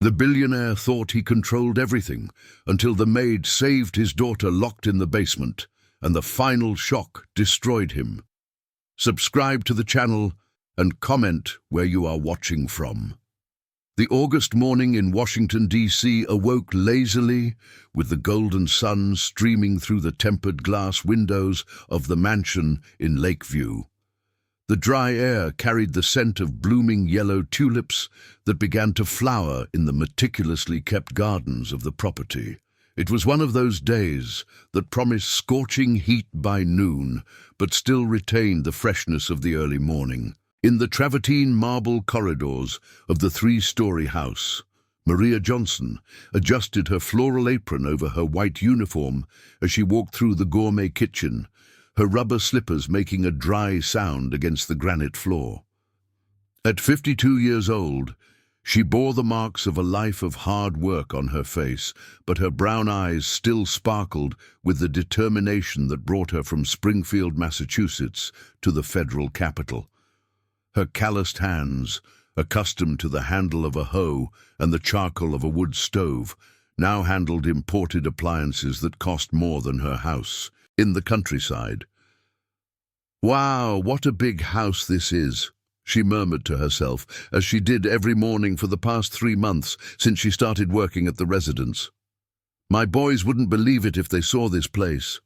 The billionaire thought he controlled everything until the maid saved his daughter locked in the basement, and the final shock destroyed him. Subscribe to the channel and comment where you are watching from. The August morning in Washington, D.C. awoke lazily, with the golden sun streaming through the tempered glass windows of the mansion in Lakeview. The dry air carried the scent of blooming yellow tulips that began to flower in the meticulously kept gardens of the property. It was one of those days that promised scorching heat by noon, but still retained the freshness of the early morning. In the travertine marble corridors of the three-story house, Maria Johnson adjusted her floral apron over her white uniform as she walked through the gourmet kitchen, her rubber slippers making a dry sound against the granite floor. At 52 years old, she bore the marks of a life of hard work on her face, but her brown eyes still sparkled with the determination that brought her from Springfield, Massachusetts, to the federal capital. Her calloused hands, accustomed to the handle of a hoe and the charcoal of a wood stove, now handled imported appliances that cost more than her house in the countryside. "Wow, what a big house this is," she murmured to herself, as she did every morning for the past 3 months since she started working at the residence. "My boys wouldn't believe it if they saw this place."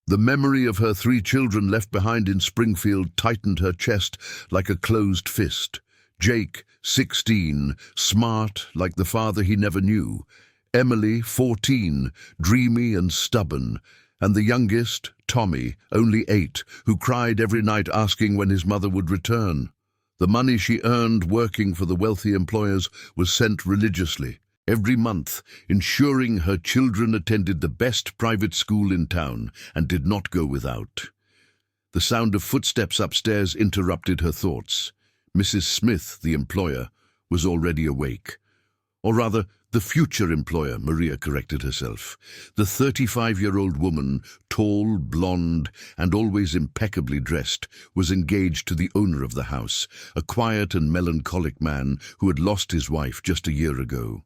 The memory of her 3 children left behind in Springfield tightened her chest like a closed fist. Jake, 16, smart like the father he never knew. Emily, 14, dreamy and stubborn. And the youngest, Tommy, only 8, who cried every night asking when his mother would return. The money she earned working for the wealthy employers was sent religiously, every month, ensuring her children attended the best private school in town and did not go without. The sound of footsteps upstairs interrupted her thoughts. Mrs. Smith, the employer, was already awake. Or rather, the future employer, Maria corrected herself. The 35-year-old woman, tall, blonde, and always impeccably dressed, was engaged to the owner of the house, a quiet and melancholic man who had lost his wife just a year ago.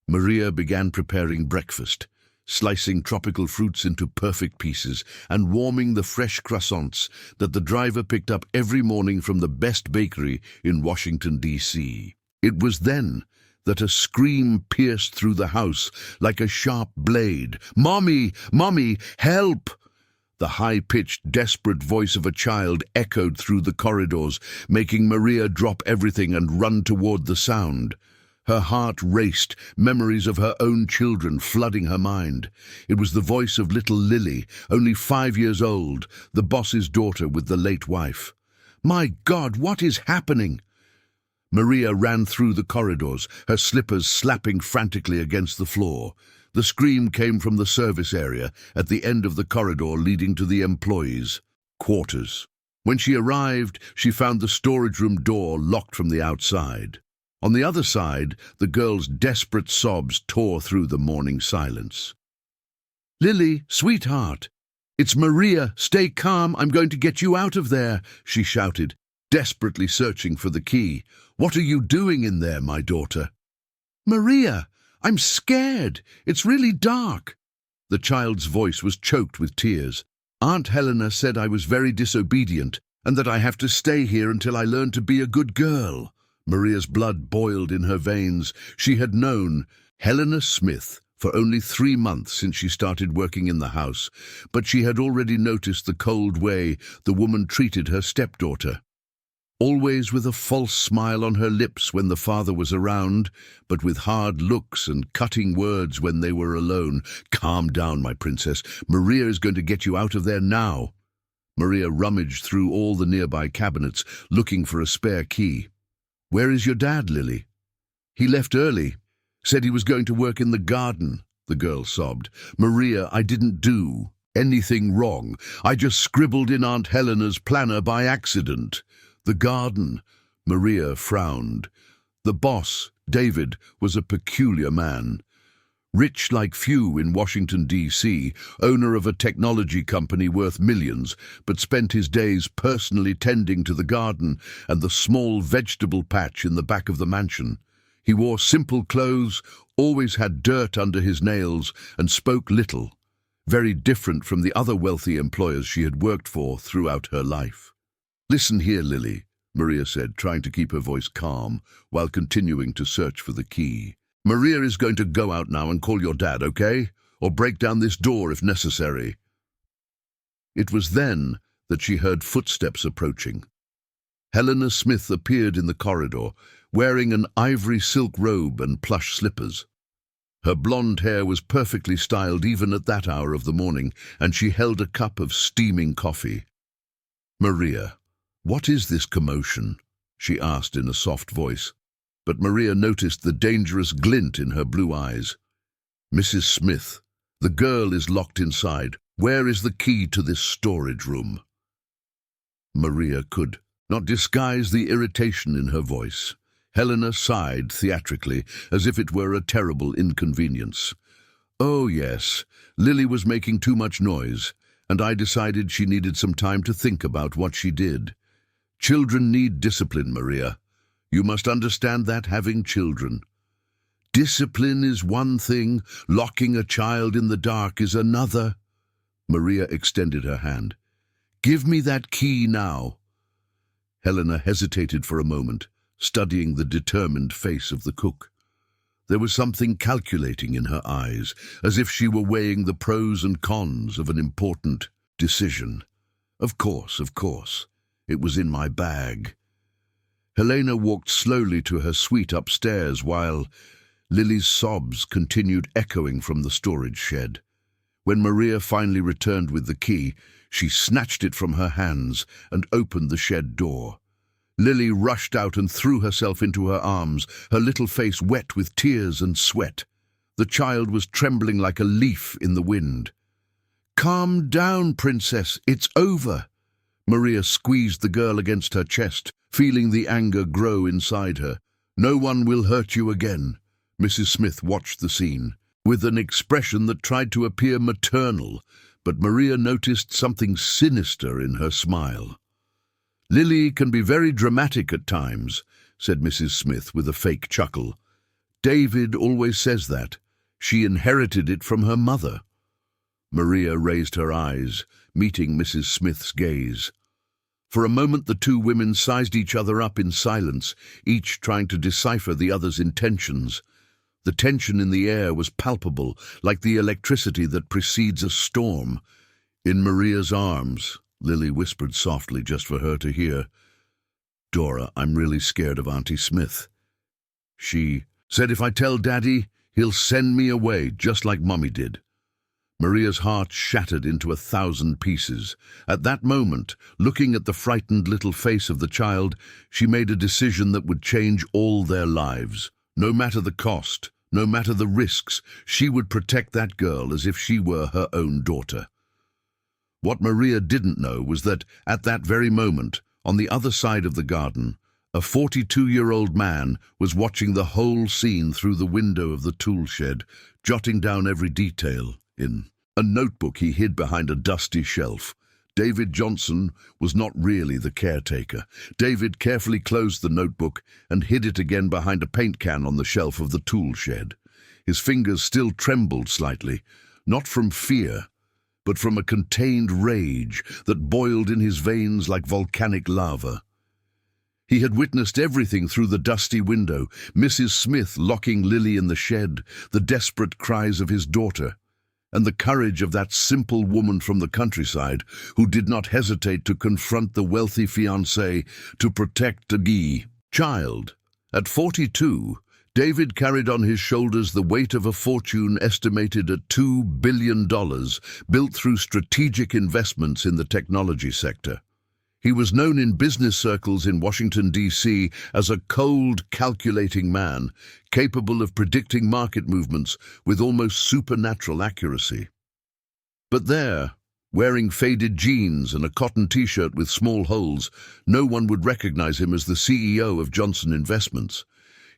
Maria began preparing breakfast, slicing tropical fruits into perfect pieces and warming the fresh croissants that the driver picked up every morning from the best bakery in Washington, D.C. It was then that a scream pierced through the house like a sharp blade. "Mommy! Mommy! Help!" The high-pitched, desperate voice of a child echoed through the corridors, making Maria drop everything and run toward the sound. Her heart raced, memories of her own children flooding her mind. It was the voice of little Lily, only 5 years old, the boss's daughter with the late wife. "My God, what is happening?" Maria ran through the corridors, her slippers slapping frantically against the floor. The scream came from the service area at the end of the corridor leading to the employees' quarters. When she arrived, she found the storage room door locked from the outside. On the other side, the girl's desperate sobs tore through the morning silence. "Lily, sweetheart, it's Maria. Stay calm. I'm going to get you out of there," she shouted, desperately searching for the key. "What are you doing in there, my daughter?" "Maria, I'm scared. It's really dark." The child's voice was choked with tears. "Aunt Helena said I was very disobedient and that I have to stay here until I learn to be a good girl." Maria's blood boiled in her veins. She had known Helena Smith for only 3 months since she started working in the house, but she had already noticed the cold way the woman treated her stepdaughter. Always with a false smile on her lips when the father was around, but with hard looks and cutting words when they were alone. "Calm down, my princess. Maria is going to get you out of there now." Maria rummaged through all the nearby cabinets, looking for a spare key. "Where is your dad, Lily?" "He left early. Said he was going to work in the garden," the girl sobbed. "Maria, I didn't do anything wrong. I just scribbled in Aunt Helena's planner by accident." "The garden," Maria frowned. The boss, David, was a peculiar man. Rich like few in Washington, D.C., owner of a technology company worth millions, but spent his days personally tending to the garden and the small vegetable patch in the back of the mansion. He wore simple clothes, always had dirt under his nails, and spoke little, very different from the other wealthy employers she had worked for throughout her life. "Listen here, Lily," Maria said, trying to keep her voice calm while continuing to search for the key. "Maria is going to go out now and call your dad, okay? Or break down this door if necessary." It was then that she heard footsteps approaching. Helena Smith appeared in the corridor, wearing an ivory silk robe and plush slippers. Her blonde hair was perfectly styled even at that hour of the morning, and she held a cup of steaming coffee. "Maria, what is this commotion?" she asked in a soft voice, but Maria noticed the dangerous glint in her blue eyes. "Mrs. Smith, the girl is locked inside. Where is the key to this storage room?" Maria could not disguise the irritation in her voice. Helena sighed theatrically, as if it were a terrible inconvenience. "Oh, yes, Lily was making too much noise, and I decided she needed some time to think about what she did. Children need discipline, Maria. You must understand that, having children. Discipline is one thing, locking a child in the dark is another." Maria extended her hand. "Give me that key now." Helena hesitated for a moment, studying the determined face of the cook. There was something calculating in her eyes, as if she were weighing the pros and cons of an important decision. Of course. It was in my bag." Helena walked slowly to her suite upstairs while Lily's sobs continued echoing from the storage shed. When Maria finally returned with the key, she snatched it from her hands and opened the shed door. Lily rushed out and threw herself into her arms, her little face wet with tears and sweat. The child was trembling like a leaf in the wind. "Calm down, princess, it's over." Maria squeezed the girl against her chest, feeling the anger grow inside her. "No one will hurt you again." Mrs. Smith watched the scene with an expression that tried to appear maternal, but Maria noticed something sinister in her smile. "Lily can be very dramatic at times," said Mrs. Smith with a fake chuckle. "David always says that. She inherited it from her mother." Maria raised her eyes, meeting Mrs. Smith's gaze. For a moment the two women sized each other up in silence, each trying to decipher the other's intentions. The tension in the air was palpable, like the electricity that precedes a storm. "In Maria's arms," Lily whispered softly just for her to hear. "Dora, I'm really scared of Auntie Smith. She said if I tell Daddy, he'll send me away, just like Mummy did." Maria's heart shattered into 1,000 pieces. At that moment, looking at the frightened little face of the child, she made a decision that would change all their lives. No matter the cost, no matter the risks, she would protect that girl as if she were her own daughter. What Maria didn't know was that, at that very moment, on the other side of the garden, a 42-year-old man was watching the whole scene through the window of the tool shed, jotting down every detail in a notebook he hid behind a dusty shelf. David Johnson was not really the caretaker. David carefully closed the notebook and hid it again behind a paint can on the shelf of the tool shed. His fingers still trembled slightly, not from fear, but from a contained rage that boiled in his veins like volcanic lava. He had witnessed everything through the dusty window: Mrs. Smith locking Lily in the shed, the desperate cries of his daughter, and the courage of that simple woman from the countryside who did not hesitate to confront the wealthy fiancé to protect a child. At 42, David carried on his shoulders the weight of a fortune estimated at $2 billion, built through strategic investments in the technology sector. He was known in business circles in Washington, D.C. as a cold, calculating man, capable of predicting market movements with almost supernatural accuracy. But there, wearing faded jeans and a cotton t-shirt with small holes, no one would recognize him as the CEO of Johnson Investments.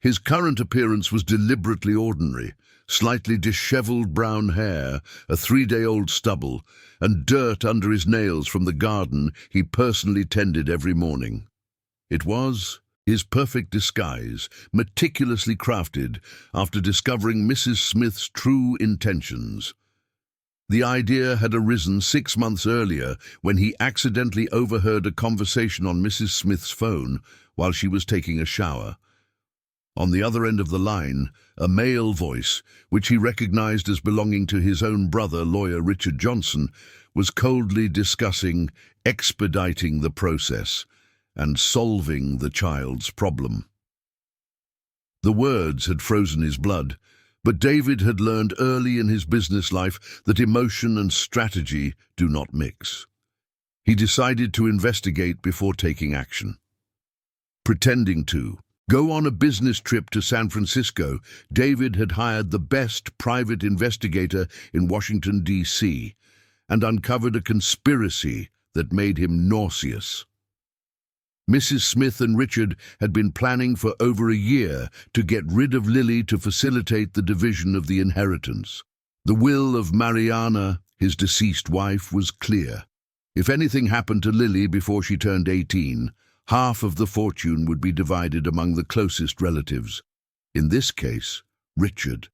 His current appearance was deliberately ordinary: slightly disheveled brown hair, a 3-day-old stubble, and dirt under his nails from the garden he personally tended every morning. It was His perfect disguise, meticulously crafted after discovering Mrs. Smith's true intentions. The idea had arisen 6 months earlier when he accidentally overheard a conversation on Mrs. Smith's phone while she was taking a shower. On the other end of the line, a male voice, which he recognized as belonging to his own brother, lawyer Richard Johnson, was coldly discussing expediting the process and solving the child's problem. The words had frozen his blood, but David had learned early in his business life that emotion and strategy do not mix. He decided to investigate before taking action. Pretending to go on a business trip to San Francisco, David had hired the best private investigator in Washington, D.C., and uncovered a conspiracy that made him nauseous. Mrs. Smith and Richard had been planning for over a year to get rid of Lily to facilitate the division of the inheritance. The will of Mariana, his deceased wife, was clear. If anything happened to Lily before she turned 18, half of the fortune would be divided among the closest relatives. In this case, Richard.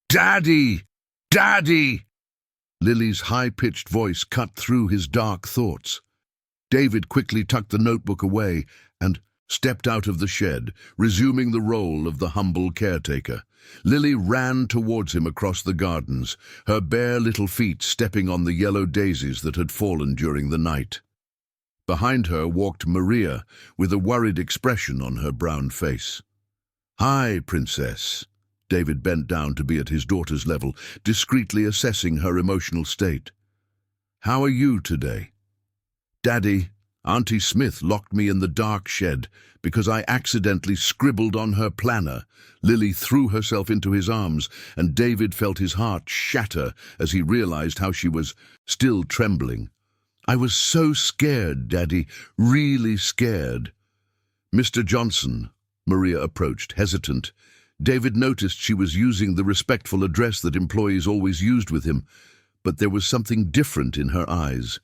"Daddy! Daddy!" Lily's high-pitched voice cut through his dark thoughts. David quickly tucked the notebook away and stepped out of the shed, resuming the role of the humble caretaker. Lily ran towards him across the gardens, her bare little feet stepping on the yellow daisies that had fallen during the night. Behind her walked Maria, with a worried expression on her brown face. "Hi, Princess." David bent down to be at his daughter's level, discreetly assessing her emotional state. "How are you today?" "Daddy, Auntie Smith locked me in the dark shed because I accidentally scribbled on her planner." Lily threw herself into his arms, and David felt his heart shatter as he realized how she was still trembling. "I was so scared, Daddy, really scared." "Mr. Johnson," Maria approached, hesitant. David noticed she was using the respectful address that employees always used with him, but there was something different in her eyes,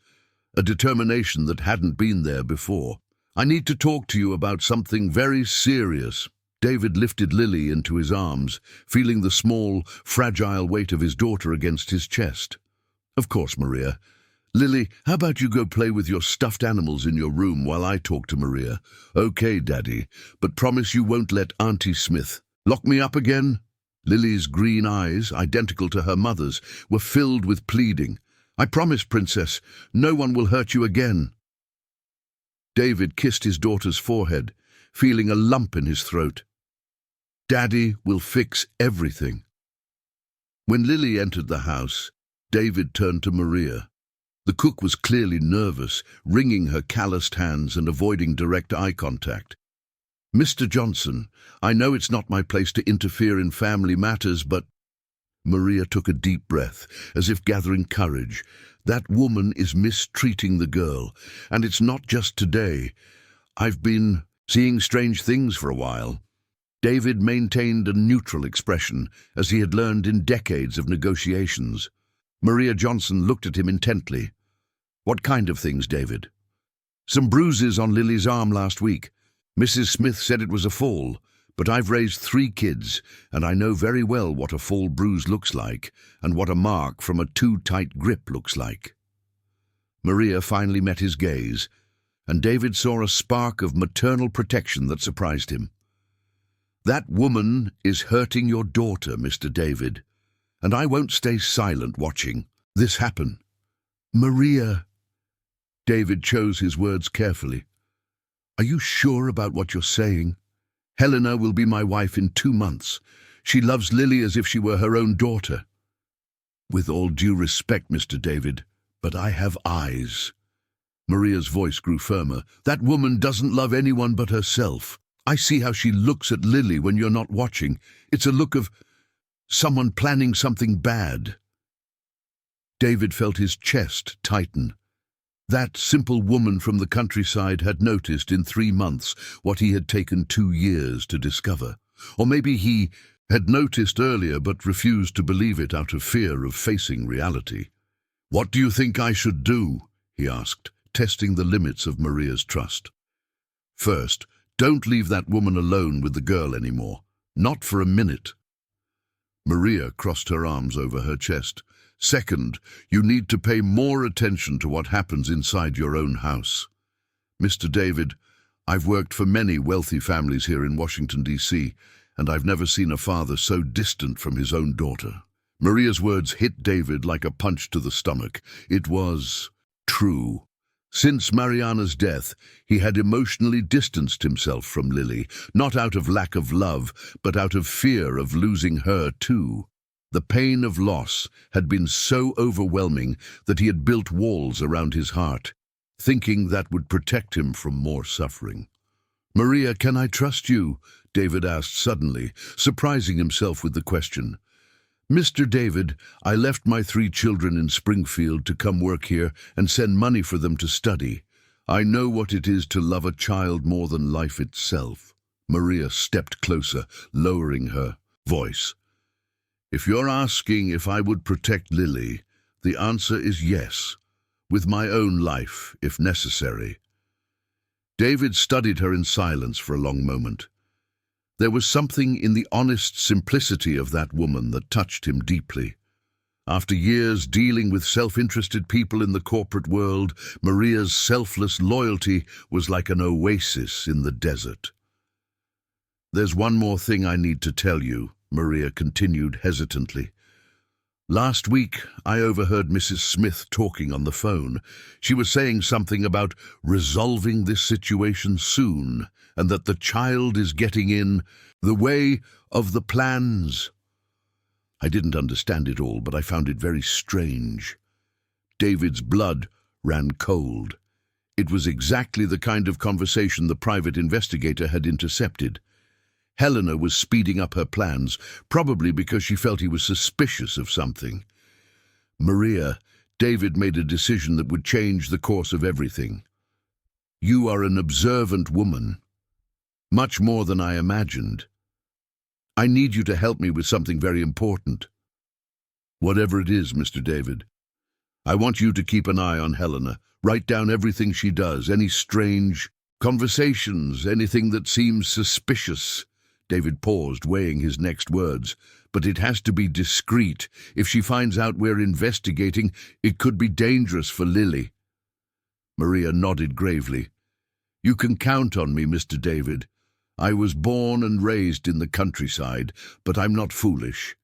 a determination that hadn't been there before. "I need to talk to you about something very serious." David lifted Lily into his arms, feeling the small, fragile weight of his daughter against his chest. "Of course, Maria. Lily, how about you go play with your stuffed animals in your room while I talk to Maria?" "Okay, Daddy, but promise you won't let Auntie Smith lock me up again?" Lily's green eyes, identical to her mother's, were filled with pleading. "I promise, Princess, no one will hurt you again." David kissed his daughter's forehead, feeling a lump in his throat. "Daddy will fix everything." When Lily entered the house, David turned to Maria. The cook was clearly nervous, wringing her calloused hands and avoiding direct eye contact. "Mr. Johnson, I know it's not my place to interfere in family matters, but—" Maria took a deep breath, as if gathering courage. "That woman is mistreating the girl, and it's not just today. I've been seeing strange things for a while." David maintained a neutral expression, as he had learned in decades of negotiations. Maria Johnson looked at him intently. "What kind of things, David?" "Some bruises on Lily's arm last week. Mrs. Smith said it was a fall, but I've raised 3 kids, and I know very well what a fall bruise looks like and what a mark from a too-tight grip looks like." Maria finally met his gaze, and David saw a spark of maternal protection that surprised him. "That woman is hurting your daughter, Mr. David, and I won't stay silent watching this happen." "Maria," David chose his words carefully. "Are you sure about what you're saying? Helena will be my wife in 2 months. She loves Lily as if she were her own daughter." "With all due respect, Mr. David, but I have eyes." Maria's voice grew firmer. "That woman doesn't love anyone but herself. I see how she looks at Lily when you're not watching. It's a look of someone planning something bad." David felt his chest tighten. That simple woman from the countryside had noticed in 3 months what he had taken 2 years to discover. Or maybe he had noticed earlier but refused to believe it out of fear of facing reality. "What do you think I should do?" he asked, testing the limits of Maria's trust. First, don't leave that woman alone with the girl anymore. Not for a minute. Maria crossed her arms over her chest. Second, you need to pay more attention to what happens inside your own house. Mr. David, I've worked for many wealthy families here in Washington, D.C., and I've never seen a father so distant from his own daughter. Maria's words hit David like a punch to the stomach. It was true. Since Mariana's death, he had emotionally distanced himself from Lily, not out of lack of love, but out of fear of losing her too. The pain of loss had been so overwhelming that he had built walls around his heart, thinking that would protect him from more suffering. "Maria, can I trust you?" David asked suddenly, surprising himself with the question. "Mr. David, I left my 3 children in Springfield to come work here and send money for them to study. I know what it is to love a child more than life itself." Maria stepped closer, lowering her voice. "If you're asking if I would protect Lily, the answer is yes, with my own life, if necessary." David studied her in silence for a long moment. There was something in the honest simplicity of that woman that touched him deeply. After years dealing with self-interested people in the corporate world, Maria's selfless loyalty was like an oasis in the desert. "There's one more thing I need to tell you," Maria continued hesitantly. "Last week, I overheard Mrs. Smith talking on the phone. She was saying something about resolving this situation soon, and that the child is getting in the way of the plans." I didn't understand it all, but I found it very strange. David's blood ran cold. It was exactly the kind of conversation the private investigator had intercepted. Helena was speeding up her plans, probably because she felt he was suspicious of something. "Maria, David made a decision that would change the course of everything. You are an observant woman, much more than I imagined. I need you to help me with something very important." "Whatever it is, Mr. David. I want you to keep an eye on Helena. Write down everything she does, any strange conversations, anything that seems suspicious." David paused, weighing his next words. "But it has to be discreet. If she finds out we're investigating, it could be dangerous for Lily." Maria nodded gravely. "You can count on me, Mr. David. I was born and raised in the countryside, but I'm not foolish.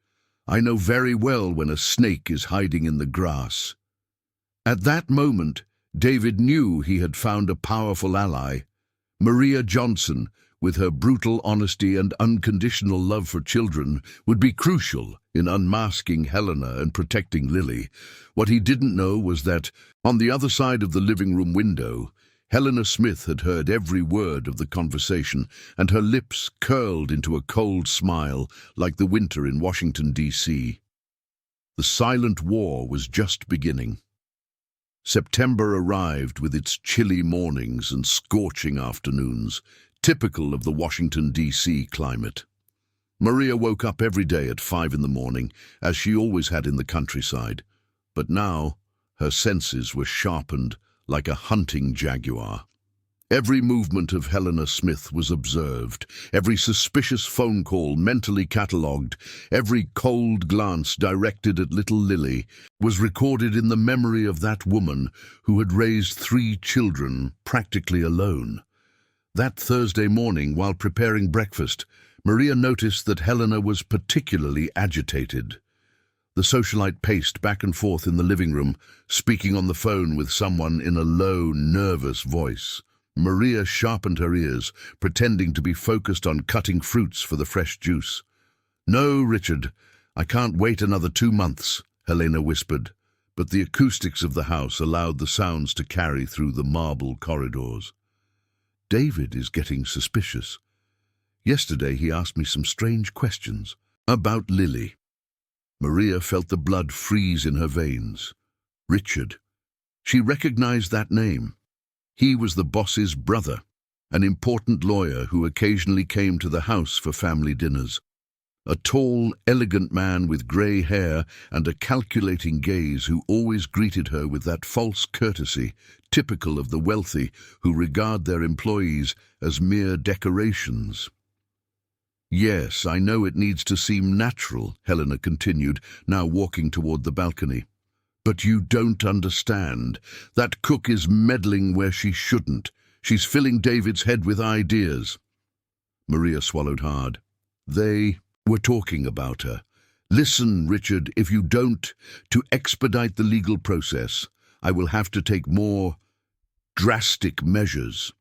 I know very well when a snake is hiding in the grass." At that moment, David knew he had found a powerful ally. Maria Johnson, with her brutal honesty and unconditional love for children, would be crucial in unmasking Helena and protecting Lily. What he didn't know was that, on the other side of the living room window, Helena Smith had heard every word of the conversation, and her lips curled into a cold smile like the winter in Washington, D.C. The silent war was just beginning. September arrived with its chilly mornings and scorching afternoons, typical of the Washington, D.C. climate. Maria woke up every day at 5 in the morning, as she always had in the countryside. But now, her senses were sharpened like a hunting jaguar. Every movement of Helena Smith was observed, every suspicious phone call mentally catalogued, every cold glance directed at little Lily was recorded in the memory of that woman who had raised 3 children practically alone. That Thursday morning, while preparing breakfast, Maria noticed that Helena was particularly agitated. The socialite paced back and forth in the living room, speaking on the phone with someone in a low, nervous voice. Maria sharpened her ears, pretending to be focused on cutting fruits for the fresh juice. "No, Richard, I can't wait another 2 months," Helena whispered, but the acoustics of the house allowed the sounds to carry through the marble corridors. "David is getting suspicious. Yesterday he asked me some strange questions about Lily." Maria felt the blood freeze in her veins. Richard. She recognized that name. He was the boss's brother, an important lawyer who occasionally came to the house for family dinners. a tall, elegant man with grey hair and a calculating gaze who always greeted her with that false courtesy, typical of the wealthy who regard their employees as mere decorations. "Yes, I know it needs to seem natural," Helena continued, now walking toward the balcony. "But you don't understand. That cook is meddling where she shouldn't. She's filling David's head with ideas." Maria swallowed hard. "They were talking about her. Listen, Richard, if you don't, to expedite the legal process, I will have to take more drastic measures."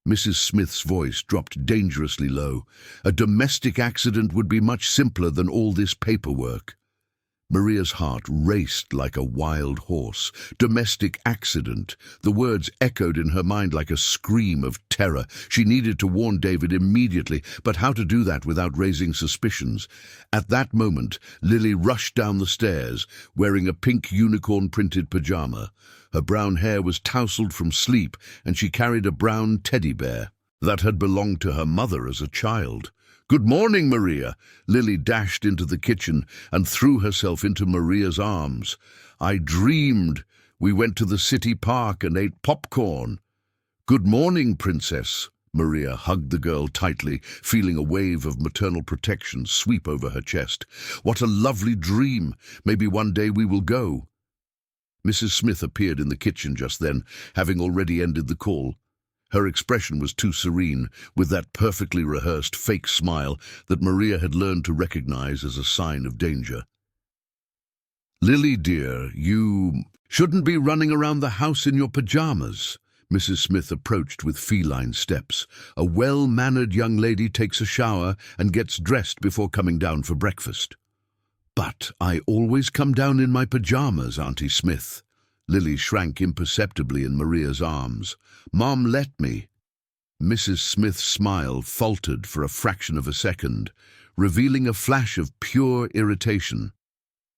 Mrs. Smith's voice dropped dangerously low. "A domestic accident would be much simpler than all this paperwork." Maria's heart raced like a wild horse. Domestic accident. The words echoed in her mind like a scream of terror. She needed to warn David immediately, but how to do that without raising suspicions? At that moment, Lily rushed down the stairs, wearing a pink unicorn-printed pajama. Her brown hair was tousled from sleep, and she carried a brown teddy bear that had belonged to her mother as a child. "Good morning, Maria." Lily dashed into the kitchen and threw herself into Maria's arms. "I dreamed we went to the city park and ate popcorn." "Good morning, Princess." Maria hugged the girl tightly, feeling a wave of maternal protection sweep over her chest. "What a lovely dream. Maybe one day we will go." Mrs. Smith appeared in the kitchen just then, having already ended the call. Her expression was too serene, with that perfectly rehearsed fake smile that Maria had learned to recognize as a sign of danger. "Lily, dear, you shouldn't be running around the house in your pajamas." Mrs. Smith approached with feline steps. "A well-mannered young lady takes a shower and gets dressed before coming down for breakfast." "But I always come down in my pajamas, Auntie Smith." Lily shrank imperceptibly in Maria's arms. "Mom let me." Mrs. Smith's smile faltered for a fraction of a second, revealing a flash of pure irritation.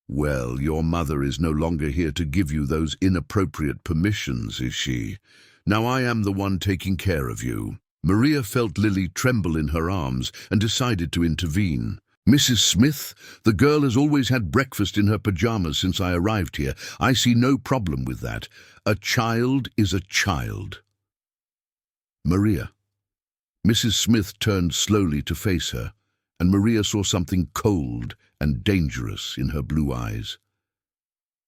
"Well, your mother is no longer here to give you those inappropriate permissions, is she? Now I am the one taking care of you." Maria felt Lily tremble in her arms and decided to intervene. "Mrs. Smith, the girl has always had breakfast in her pajamas since I arrived here. I see no problem with that. A child is a child." "Maria." Mrs. Smith turned slowly to face her, and Maria saw something cold and dangerous in her blue eyes.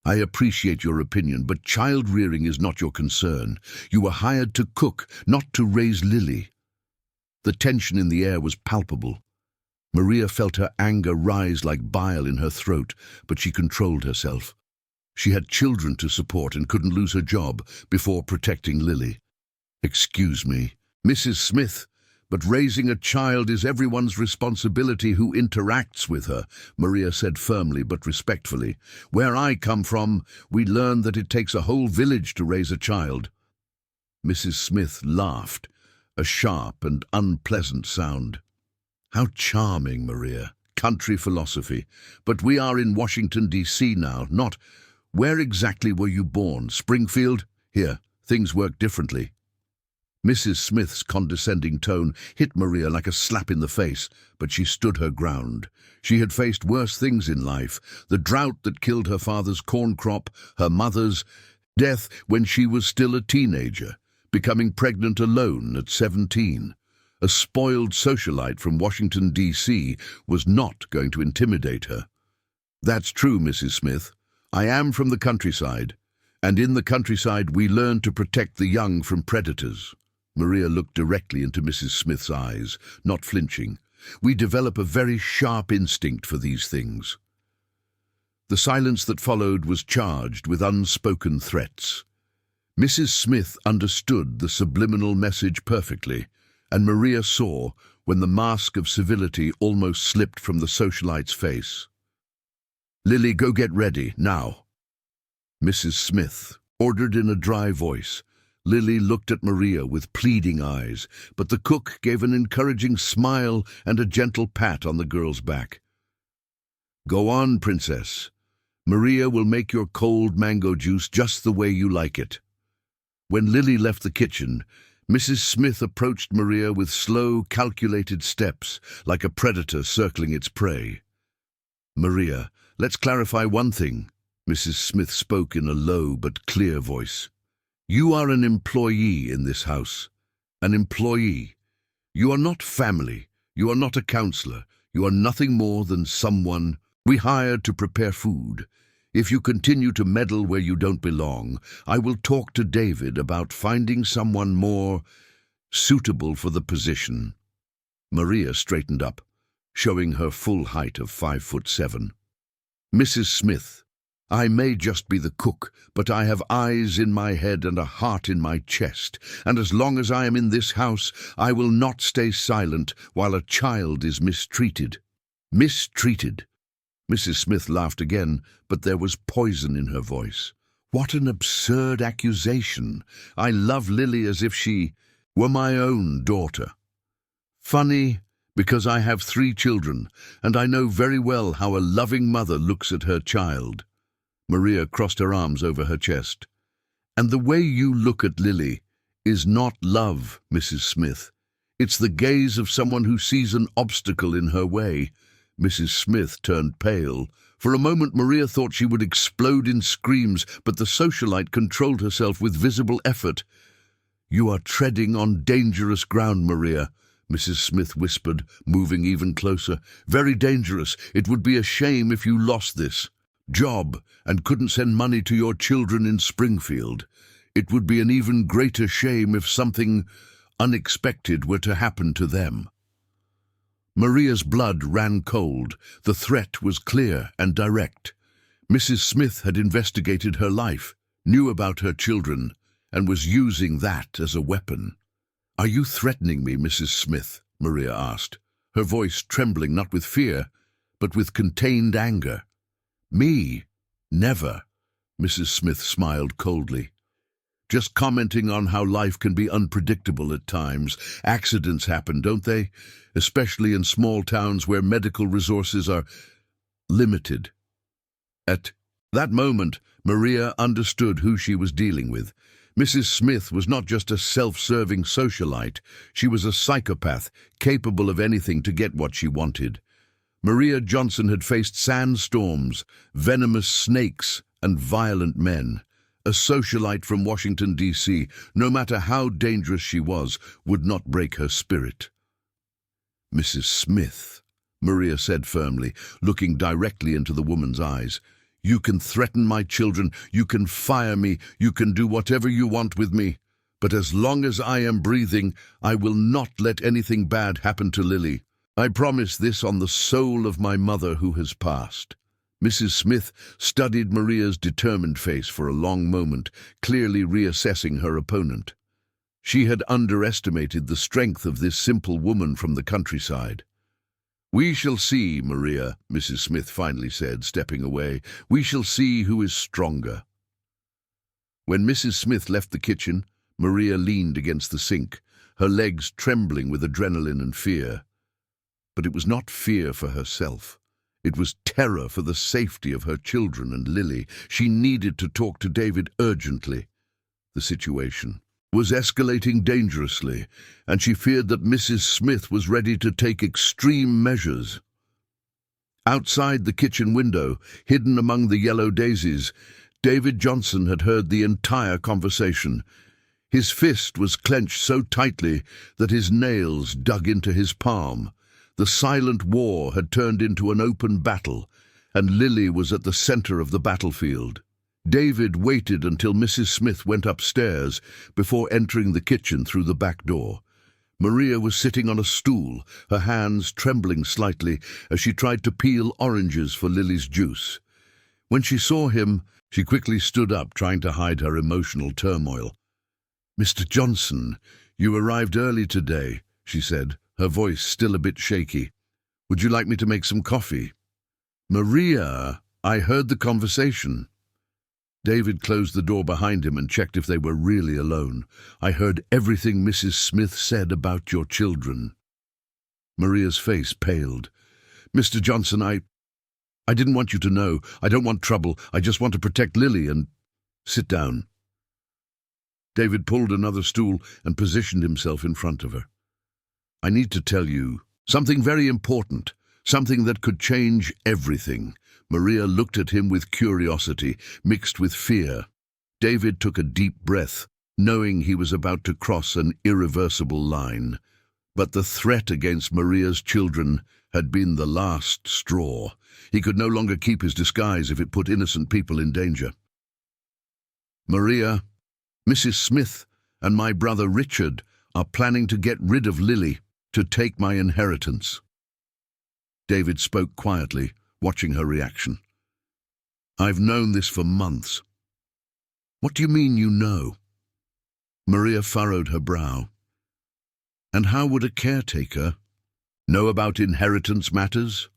"I appreciate your opinion, but child-rearing is not your concern. You were hired to cook, not to raise Lily." The tension in the air was palpable. Maria felt her anger rise like bile in her throat, but she controlled herself. She had children to support and couldn't lose her job before protecting Lily. "Excuse me, Mrs. Smith, but raising a child is everyone's responsibility who interacts with her," Maria said firmly but respectfully. "Where I come from, we learn that it takes a whole village to raise a child." Mrs. Smith laughed, a sharp and unpleasant sound. "How charming, Maria. Country philosophy. But we are in Washington, D.C. now, not... Where exactly were you born? Springfield? Here, things work differently." Mrs. Smith's condescending tone hit Maria like a slap in the face, but she stood her ground. She had faced worse things in life: the drought that killed her father's corn crop, her mother's death when she was still a teenager, becoming pregnant alone at 17. A spoiled socialite from Washington, D.C. was not going to intimidate her. "That's true, Mrs. Smith. I am from the countryside, and in the countryside we learn to protect the young from predators." Maria looked directly into Mrs. Smith's eyes, not flinching. "We develop a very sharp instinct for these things." The silence that followed was charged with unspoken threats. Mrs. Smith understood the subliminal message perfectly, and Maria saw when the mask of civility almost slipped from the socialite's face. "Lily, go get ready, now." Mrs. Smith ordered in a dry voice. Lily looked at Maria with pleading eyes, but the cook gave an encouraging smile and a gentle pat on the girl's back. "Go on, Princess. Maria will make your cold mango juice just the way you like it." When Lily left the kitchen, Mrs. Smith approached Maria with slow, calculated steps, like a predator circling its prey. Maria, let's clarify one thing. Mrs. Smith spoke in a low but clear voice. You are an employee in this house. An employee. You are not family. You are not a counselor. You are nothing more than someone we hired to prepare food. If you continue to meddle where you don't belong, I will talk to David about finding someone more suitable for the position. Maria straightened up, showing her full height of 5'7". Mrs. Smith, I may just be the cook, but I have eyes in my head and a heart in my chest, and as long as I am in this house, I will not stay silent while a child is mistreated. Mistreated? Mrs. Smith laughed again, but there was poison in her voice. What an absurd accusation! I love Lily as if she were my own daughter. Funny, because I have 3 children, and I know very well how a loving mother looks at her child. Maria crossed her arms over her chest. And the way you look at Lily is not love, Mrs. Smith. It's the gaze of someone who sees an obstacle in her way. Mrs. Smith turned pale. For a moment Maria thought she would explode in screams, but the socialite controlled herself with visible effort. You are treading on dangerous ground, Maria, Mrs. Smith whispered, moving even closer. Very dangerous. It would be a shame if you lost this job and couldn't send money to your children in Springfield. It would be an even greater shame if something unexpected were to happen to them. Maria's blood ran cold. The threat was clear and direct. Mrs. Smith had investigated her life, knew about her children, and was using that as a weapon. Are you threatening me, Mrs. Smith? Maria asked, her voice trembling not with fear, but with contained anger. Me? Never. Mrs. Smith smiled coldly. Just commenting on how life can be unpredictable at times. Accidents happen, don't they? Especially in small towns where medical resources are limited. At that moment, Maria understood who she was dealing with. Mrs. Smith was not just a self-serving socialite. She was a psychopath, capable of anything to get what she wanted. Maria Johnson had faced sandstorms, venomous snakes, and violent men. A socialite from Washington, D.C., no matter how dangerous she was, would not break her spirit. Mrs. Smith, Maria said firmly, looking directly into the woman's eyes, you can threaten my children, you can fire me, you can do whatever you want with me, but as long as I am breathing, I will not let anything bad happen to Lily. I promise this on the soul of my mother who has passed. Mrs. Smith studied Maria's determined face for a long moment, clearly reassessing her opponent. She had underestimated the strength of this simple woman from the countryside. We shall see, Maria, Mrs. Smith finally said, stepping away. We shall see who is stronger. When Mrs. Smith left the kitchen, Maria leaned against the sink, her legs trembling with adrenaline and fear. But it was not fear for herself. It was terror for the safety of her children and Lily. She needed to talk to David urgently. The situation was escalating dangerously, and she feared that Mrs. Smith was ready to take extreme measures. Outside the kitchen window, hidden among the yellow daisies, David Johnson had heard the entire conversation. His fist was clenched so tightly that his nails dug into his palm. The silent war had turned into an open battle, and Lily was at the center of the battlefield. David waited until Mrs. Smith went upstairs before entering the kitchen through the back door. Maria was sitting on a stool, her hands trembling slightly as she tried to peel oranges for Lily's juice. When she saw him, she quickly stood up, trying to hide her emotional turmoil. "Mr. Johnson, you arrived early today," she said, her voice still a bit shaky. "Would you like me to make some coffee?" "Maria, I heard the conversation." David closed the door behind him and checked if they were really alone. "I heard everything Mrs. Smith said about your children." Maria's face paled. "Mr. Johnson, I didn't want you to know. I don't want trouble. I just want to protect Lily and—" "Sit down." David pulled another stool and positioned himself in front of her. "I need to tell you something very important. Something that could change everything. Maria looked at him with curiosity, mixed with fear. David took a deep breath, knowing he was about to cross an irreversible line. But the threat against Maria's children had been the last straw. He could no longer keep his disguise if it put innocent people in danger. Maria, Mrs. Smith, and my brother Richard are planning to get rid of Lily, to take my inheritance. David spoke quietly, watching her reaction. I've known this for months. What do you mean you know? Maria furrowed her brow. And how would a caretaker know about inheritance matters?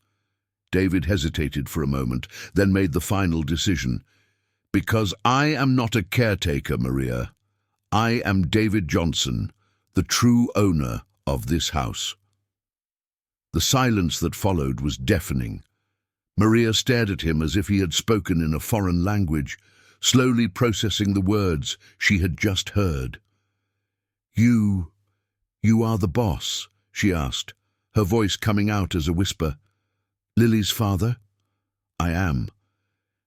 David hesitated for a moment, then made the final decision. Because I am not a caretaker, Maria. I am David Johnson, the true owner of this house. The silence that followed was deafening. Maria stared at him as if he had spoken in a foreign language, slowly processing the words she had just heard. You are the boss, she asked, her voice coming out as a whisper. Lily's father? I am.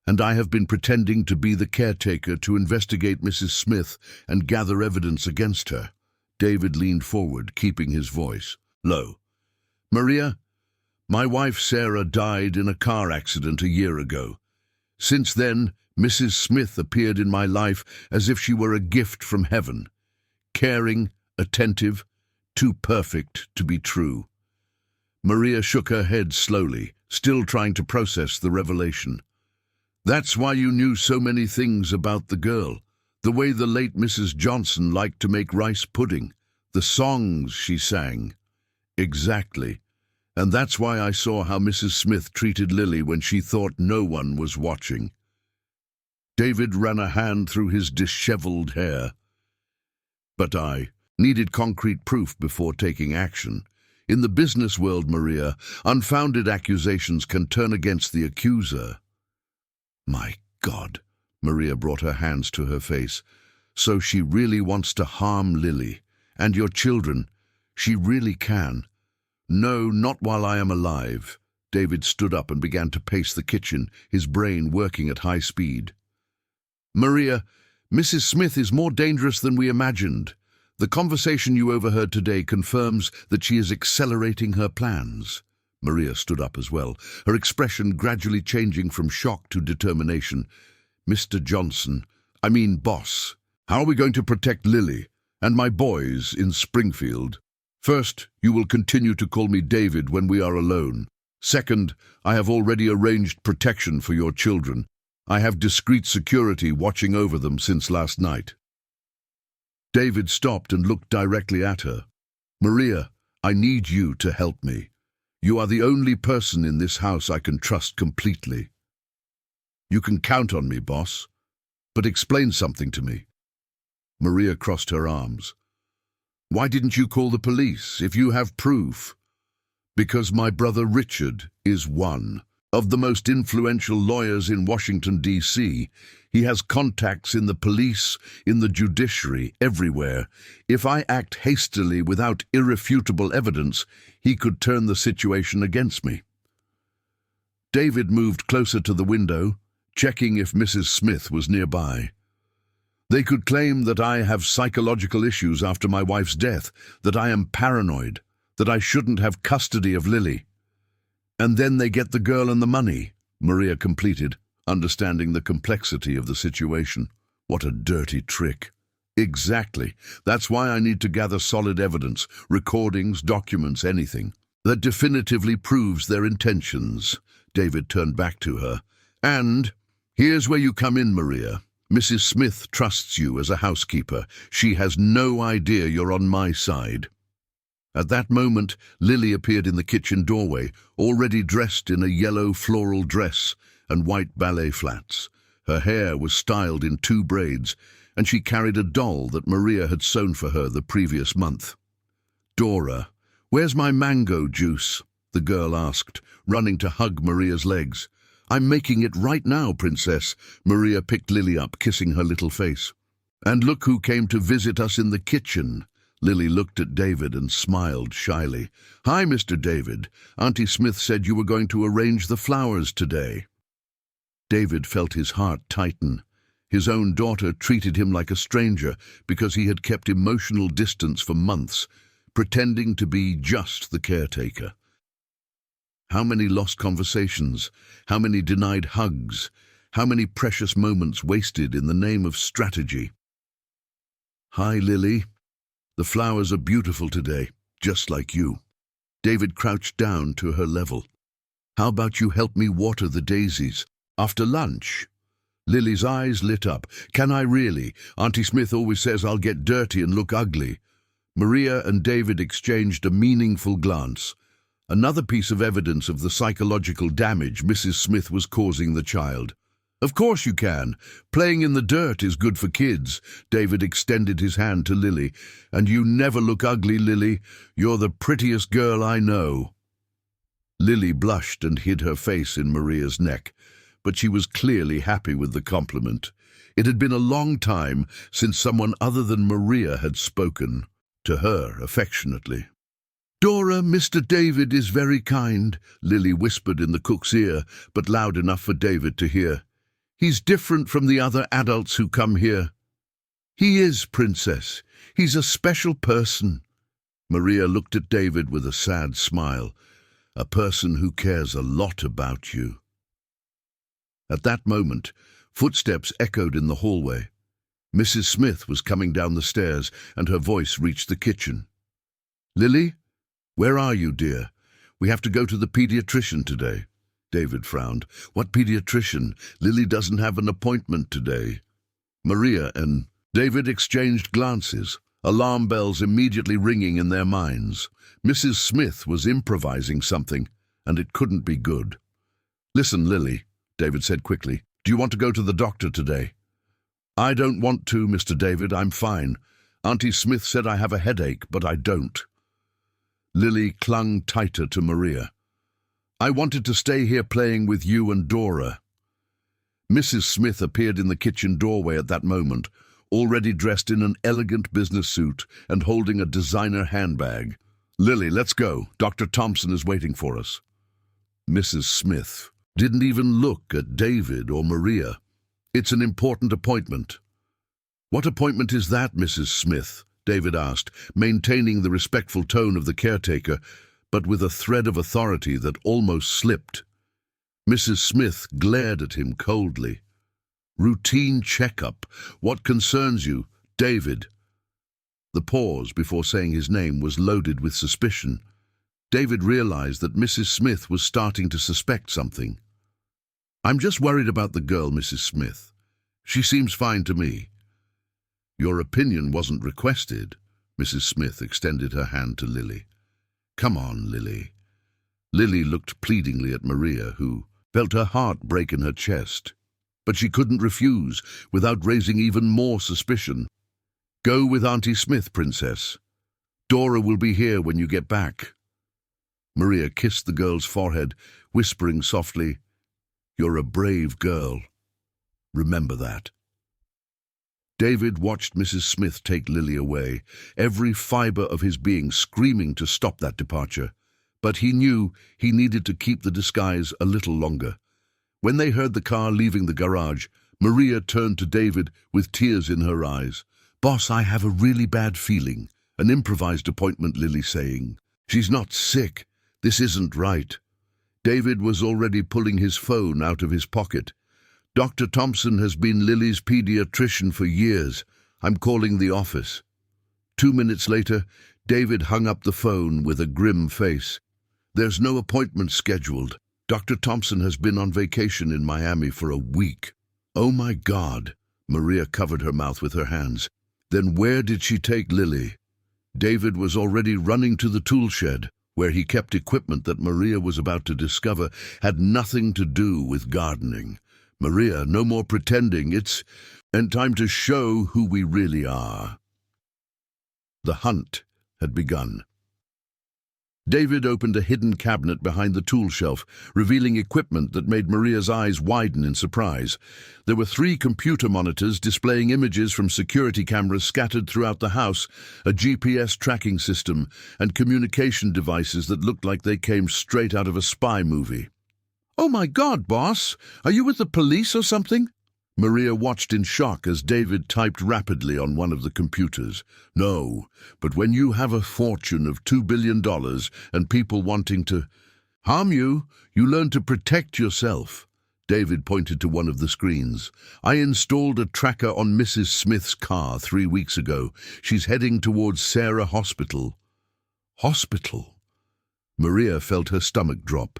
And I have been pretending to be the caretaker to investigate Mrs. Smith and gather evidence against her. David leaned forward, keeping his voice low. Maria, my wife Sarah died in a car accident a year ago. Since then, Mrs. Smith appeared in my life as if she were a gift from heaven. Caring, attentive, too perfect to be true. Maria shook her head slowly, still trying to process the revelation. That's why you knew so many things about the girl. The way the late Mrs. Johnson liked to make rice pudding. The songs she sang. Exactly. And that's why I saw how Mrs. Smith treated Lily when she thought no one was watching. David ran a hand through his disheveled hair. But I needed concrete proof before taking action. In the business world, Maria, unfounded accusations can turn against the accuser. My God, Maria brought her hands to her face. So she really wants to harm Lily. And your children. She really can. No, not while I am alive. David stood up and began to pace the kitchen, his brain working at high speed. Maria, Mrs. Smith is more dangerous than we imagined. The conversation you overheard today confirms that she is accelerating her plans. Maria stood up as well, her expression gradually changing from shock to determination. Mr. Johnson, boss, how are we going to protect Lily and my boys in Springfield? First, you will continue to call me David when we are alone. Second, I have already arranged protection for your children. I have discreet security watching over them since last night. David stopped and looked directly at her. Maria, I need you to help me. You are the only person in this house I can trust completely. You can count on me, boss. But explain something to me. Maria crossed her arms. Why didn't you call the police if you have proof? Because my brother Richard is one of the most influential lawyers in Washington, D.C. He has contacts in the police, in the judiciary, everywhere. If I act hastily without irrefutable evidence, he could turn the situation against me. David moved closer to the window, checking if Mrs. Smith was nearby. They could claim that I have psychological issues after my wife's death, that I am paranoid, that I shouldn't have custody of Lily. And then they get the girl and the money, Maria completed, understanding the complexity of the situation. What a dirty trick. Exactly. That's why I need to gather solid evidence, recordings, documents, anything, that definitively proves their intentions. David turned back to her. And here's where you come in, Maria. Mrs. Smith trusts you as a housekeeper. She has no idea you're on my side. At that moment, Lily appeared in the kitchen doorway, already dressed in a yellow floral dress and white ballet flats. Her hair was styled in 2 braids, and she carried a doll that Maria had sewn for her the previous month. Dora, where's my mango juice? The girl asked, running to hug Maria's legs. I'm making it right now, Princess. Maria picked Lily up, kissing her little face. And look who came to visit us in the kitchen. Lily looked at David and smiled shyly. "Hi, Mr. David. Auntie Smith said you were going to arrange the flowers today." David felt his heart tighten. His own daughter treated him like a stranger because he had kept emotional distance for months, pretending to be just the caretaker. How many lost conversations, how many denied hugs, how many precious moments wasted in the name of strategy. "Hi, Lily. The flowers are beautiful today, just like you." David crouched down to her level. "How about you help me water the daisies after lunch?" Lily's eyes lit up. "Can I really? Auntie Smith always says I'll get dirty and look ugly." Maria and David exchanged a meaningful glance. Another piece of evidence of the psychological damage Mrs. Smith was causing the child. "Of course you can. Playing in the dirt is good for kids." David extended his hand to Lily. "And you never look ugly, Lily. You're the prettiest girl I know." Lily blushed and hid her face in Maria's neck, but she was clearly happy with the compliment. It had been a long time since someone other than Maria had spoken to her affectionately. "Dora, Mr. David is very kind," Lily whispered in the cook's ear, but loud enough for David to hear. "He's different from the other adults who come here." "He is, Princess. He's a special person." Maria looked at David with a sad smile. "A person who cares a lot about you." At that moment, footsteps echoed in the hallway. Mrs. Smith was coming down the stairs, and her voice reached the kitchen. "Lily, where are you, dear? We have to go to the pediatrician today." David frowned. "What pediatrician? Lily doesn't have an appointment today." Maria and David exchanged glances, alarm bells immediately ringing in their minds. Mrs. Smith was improvising something, and it couldn't be good. "Listen, Lily," David said quickly. "Do you want to go to the doctor today?" "I don't want to, Mr. David. I'm fine. Auntie Smith said I have a headache, but I don't." Lily clung tighter to Maria. "I wanted to stay here playing with you and Dora." Mrs. Smith appeared in the kitchen doorway at that moment, already dressed in an elegant business suit and holding a designer handbag. "Lily, let's go. Dr. Thompson is waiting for us." Mrs. Smith didn't even look at David or Maria. "It's an important appointment." "What appointment is that, Mrs. Smith?" David asked, maintaining the respectful tone of the caretaker, but with a thread of authority that almost slipped. Mrs. Smith glared at him coldly. "Routine checkup. What concerns you, David?" The pause before saying his name was loaded with suspicion. David realized that Mrs. Smith was starting to suspect something. "I'm just worried about the girl, Mrs. Smith. She seems fine to me." "Your opinion wasn't requested." Mrs. Smith extended her hand to Lily. "Come on, Lily." Lily looked pleadingly at Maria, who felt her heart break in her chest. But she couldn't refuse without raising even more suspicion. "Go with Auntie Smith, Princess. Dora will be here when you get back." Maria kissed the girl's forehead, whispering softly, "You're a brave girl. Remember that." David watched Mrs. Smith take Lily away, every fibre of his being screaming to stop that departure. But he knew he needed to keep the disguise a little longer. When they heard the car leaving the garage, Maria turned to David with tears in her eyes. "Boss, I have a really bad feeling." "An improvised appointment," Lily saying. "She's not sick. This isn't right." David was already pulling his phone out of his pocket. "Dr. Thompson has been Lily's pediatrician for years. I'm calling the office." 2 minutes later, David hung up the phone with a grim face. "There's no appointment scheduled. Dr. Thompson has been on vacation in Miami for a week." "Oh my God!" Maria covered her mouth with her hands. "Then where did she take Lily?" David was already running to the tool shed, where he kept equipment that Maria was about to discover had nothing to do with gardening. "Maria, no more pretending. It's time to show who we really are." The hunt had begun. David opened a hidden cabinet behind the tool shelf, revealing equipment that made Maria's eyes widen in surprise. There were 3 computer monitors displaying images from security cameras scattered throughout the house, a GPS tracking system, and communication devices that looked like they came straight out of a spy movie. "Oh my God, boss! Are you with the police or something?" Maria watched in shock as David typed rapidly on one of the computers. "No, but when you have a fortune of $2 billion and people wanting to harm you, you learn to protect yourself." David pointed to one of the screens. "I installed a tracker on Mrs. Smith's car 3 weeks ago. She's heading towards Sarah Hospital." Hospital? Maria felt her stomach drop.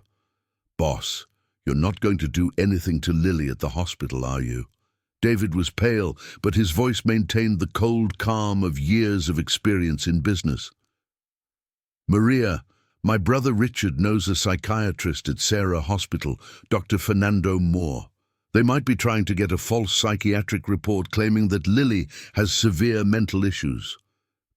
"Boss, you're not going to do anything to Lily at the hospital, are you?" David was pale, but his voice maintained the cold calm of years of experience in business. "Maria, my brother Richard knows a psychiatrist at Sarah Hospital, Dr. Fernando Moore. They might be trying to get a false psychiatric report claiming that Lily has severe mental issues."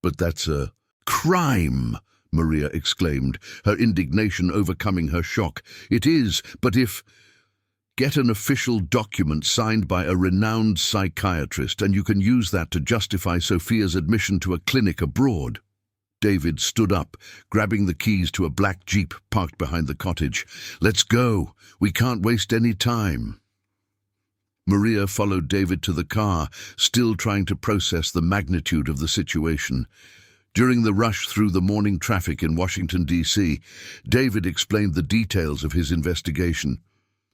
"But that's a crime!" Maria exclaimed, her indignation overcoming her shock. "It is, but if... Get an official document signed by a renowned psychiatrist, and you can use that to justify Sophia's admission to a clinic abroad." David stood up, grabbing the keys to a black Jeep parked behind the cottage. "Let's go. We can't waste any time." Maria followed David to the car, still trying to process the magnitude of the situation. During the rush through the morning traffic in Washington, D.C., David explained the details of his investigation.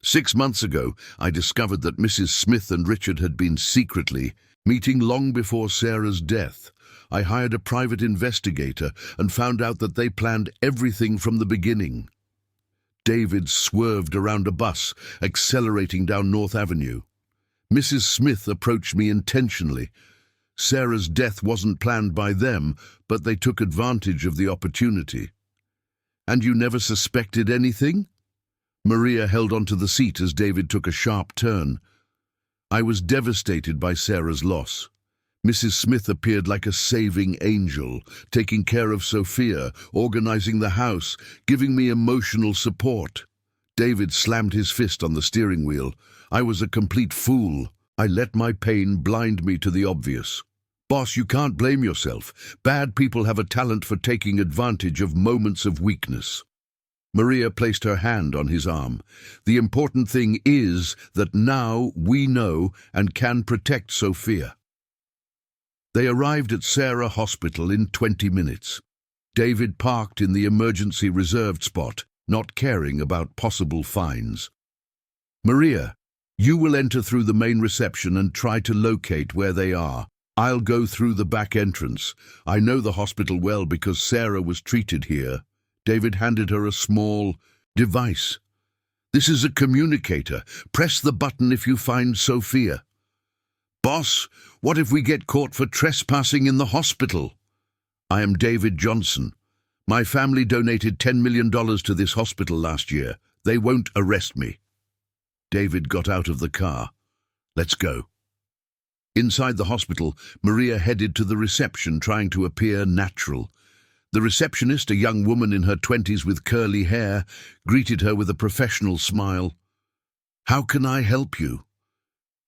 6 months ago, I discovered that Mrs. Smith and Richard had been secretly meeting long before Sarah's death. I hired a private investigator and found out that they planned everything from the beginning." David swerved around a bus, accelerating down North Avenue. "Mrs. Smith approached me intentionally. Sarah's death wasn't planned by them, but they took advantage of the opportunity." "And you never suspected anything?" Maria held onto the seat as David took a sharp turn. "I was devastated by Sarah's loss. Mrs. Smith appeared like a saving angel, taking care of Sophia, organizing the house, giving me emotional support." David slammed his fist on the steering wheel. "I was a complete fool. I let my pain blind me to the obvious." "Boss, you can't blame yourself. Bad people have a talent for taking advantage of moments of weakness." Maria placed her hand on his arm. "The important thing is that now we know and can protect Sophia." They arrived at Sarah Hospital in 20 minutes. David parked in the emergency reserved spot, not caring about possible fines. "Maria, you will enter through the main reception and try to locate where they are. I'll go through the back entrance. I know the hospital well because Sarah was treated here." David handed her a small device. "This is a communicator. Press the button if you find Sophia." "Boss, what if we get caught for trespassing in the hospital?" "I am David Johnson. My family donated $10 million to this hospital last year. They won't arrest me." David got out of the car. "Let's go." Inside the hospital, Maria headed to the reception, trying to appear natural. The receptionist, a young woman in her 20s with curly hair, greeted her with a professional smile. "How can I help you?"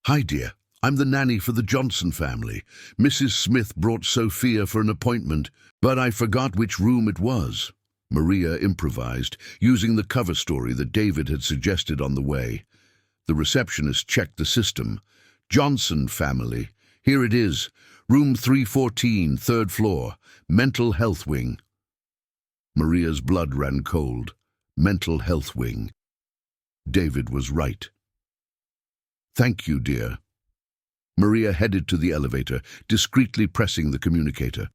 "Hi, dear. I'm the nanny for the Johnson family. Mrs. Smith brought Sophia for an appointment, but I forgot which room it was." Maria improvised, using the cover story that David had suggested on the way. The receptionist checked the system. "Johnson family. Here it is. Room 314, 3rd floor. Mental health wing." Maria's blood ran cold. Mental health wing. David was right. "Thank you, dear." Maria headed to the elevator, discreetly pressing the communicator.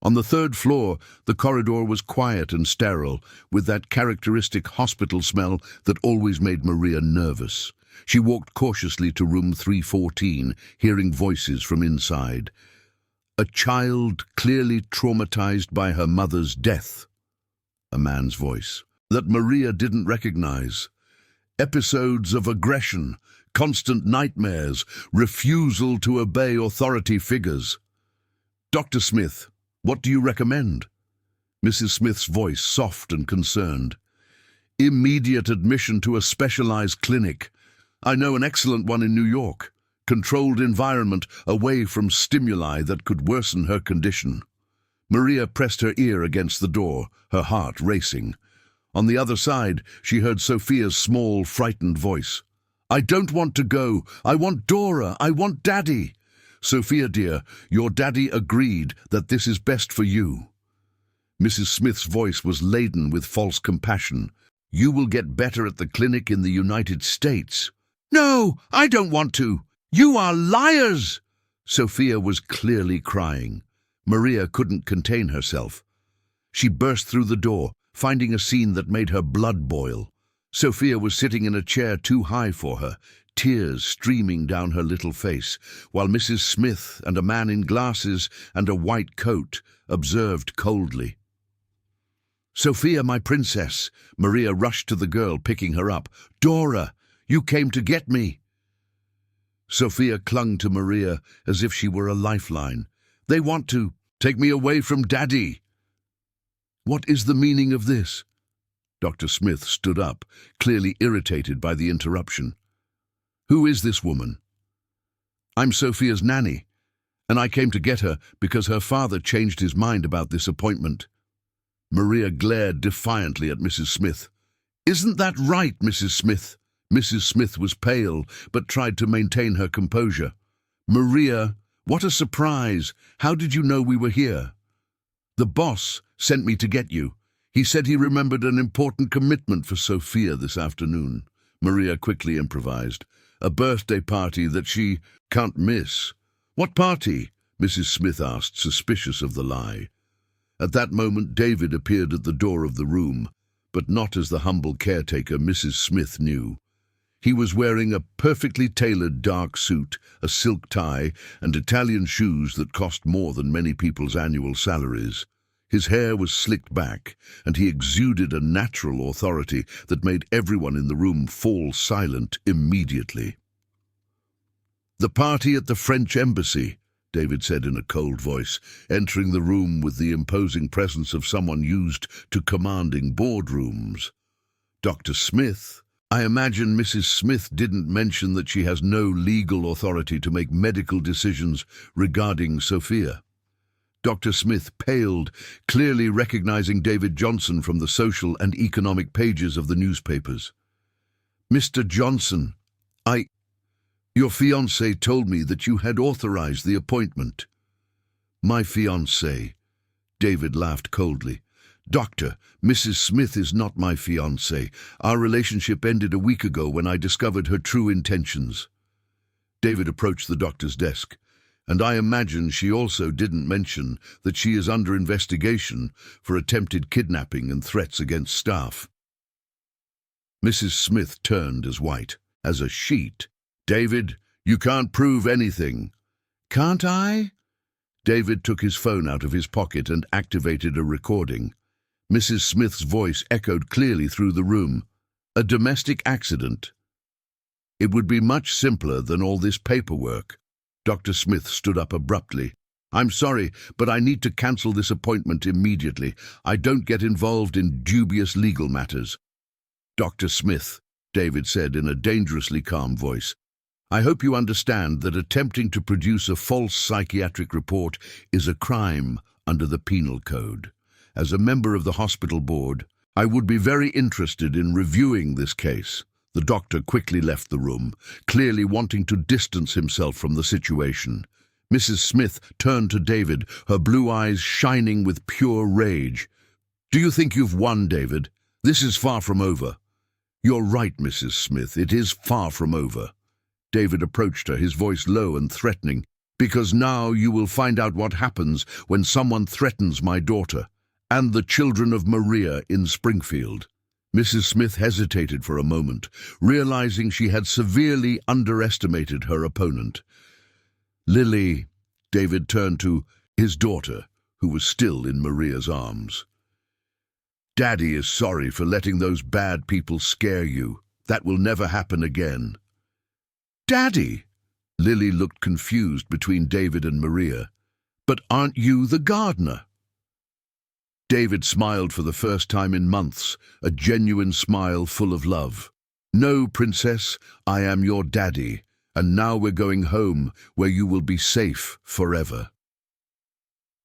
On the 3rd floor, the corridor was quiet and sterile, with that characteristic hospital smell that always made Maria nervous. She walked cautiously to room 314, hearing voices from inside. A child clearly traumatized by her mother's death. A man's voice that Maria didn't recognize. Episodes of aggression, constant nightmares, refusal to obey authority figures. "Dr. Smith, what do you recommend?" Mrs. Smith's voice soft and concerned. Immediate admission to a specialized clinic. I know an excellent one in New York. Controlled environment, away from stimuli that could worsen her condition. Maria pressed her ear against the door, her heart racing. On the other side, she heard Sophia's small, frightened voice. I don't want to go. I want Dora. I want Daddy. Sophia, dear, your daddy agreed that this is best for you. Mrs. Smith's voice was laden with false compassion. You will get better at the clinic in the United States. No, I don't want to. You are liars! Sophia was clearly crying. Maria couldn't contain herself. She burst through the door, finding a scene that made her blood boil. Sophia was sitting in a chair too high for her, tears streaming down her little face, while Mrs. Smith and a man in glasses and a white coat observed coldly. Sophia, my princess, Maria rushed to the girl, picking her up. Dora, you came to get me. Sophia clung to Maria as if she were a lifeline. They want to take me away from Daddy. What is the meaning of this? Dr. Smith stood up, clearly irritated by the interruption. Who is this woman? I'm Sophia's nanny, and I came to get her because her father changed his mind about this appointment. Maria glared defiantly at Mrs. Smith. Isn't that right, Mrs. Smith? Mrs. Smith was pale, but tried to maintain her composure. Maria, what a surprise! How did you know we were here? The boss sent me to get you. He said he remembered an important commitment for Sophia this afternoon. Maria quickly improvised. A birthday party that she can't miss. What party? Mrs. Smith asked, suspicious of the lie. At that moment, David appeared at the door of the room, but not as the humble caretaker Mrs. Smith knew. He was wearing a perfectly tailored dark suit, a silk tie, and Italian shoes that cost more than many people's annual salaries. His hair was slicked back, and he exuded a natural authority that made everyone in the room fall silent immediately. The party at the French embassy, David said in a cold voice, entering the room with the imposing presence of someone used to commanding boardrooms. Dr. Smith, I imagine Mrs. Smith didn't mention that she has no legal authority to make medical decisions regarding Sophia. Dr. Smith paled, clearly recognizing David Johnson from the social and economic pages of the newspapers. Mr. Johnson, your fiancé told me that you had authorized the appointment. My fiancé, David laughed coldly. Doctor, Mrs. Smith is not my fiancé. Our relationship ended a week ago when I discovered her true intentions. David approached the doctor's desk. And I imagine she also didn't mention that she is under investigation for attempted kidnapping and threats against staff. Mrs. Smith turned as white as a sheet. David, you can't prove anything. Can't I? David took his phone out of his pocket and activated a recording. Mrs. Smith's voice echoed clearly through the room. A domestic accident. It would be much simpler than all this paperwork. Dr. Smith stood up abruptly. I'm sorry, but I need to cancel this appointment immediately. I don't get involved in dubious legal matters. Dr. Smith, David said in a dangerously calm voice, I hope you understand that attempting to produce a false psychiatric report is a crime under the Penal Code. As a member of the hospital board, I would be very interested in reviewing this case. The doctor quickly left the room, clearly wanting to distance himself from the situation. Mrs. Smith turned to David, her blue eyes shining with pure rage. Do you think you've won, David? This is far from over. You're right, Mrs. Smith, it is far from over. David approached her, his voice low and threatening. Because now you will find out what happens when someone threatens my daughter and the children of Maria in Springfield. Mrs. Smith hesitated for a moment, realizing she had severely underestimated her opponent. Lily, David turned to his daughter, who was still in Maria's arms. Daddy is sorry for letting those bad people scare you. That will never happen again. Daddy! Lily looked confused between David and Maria. But aren't you the gardener? David smiled for the first time in months, a genuine smile full of love. "No, princess, I am your daddy, and now we're going home, where you will be safe forever."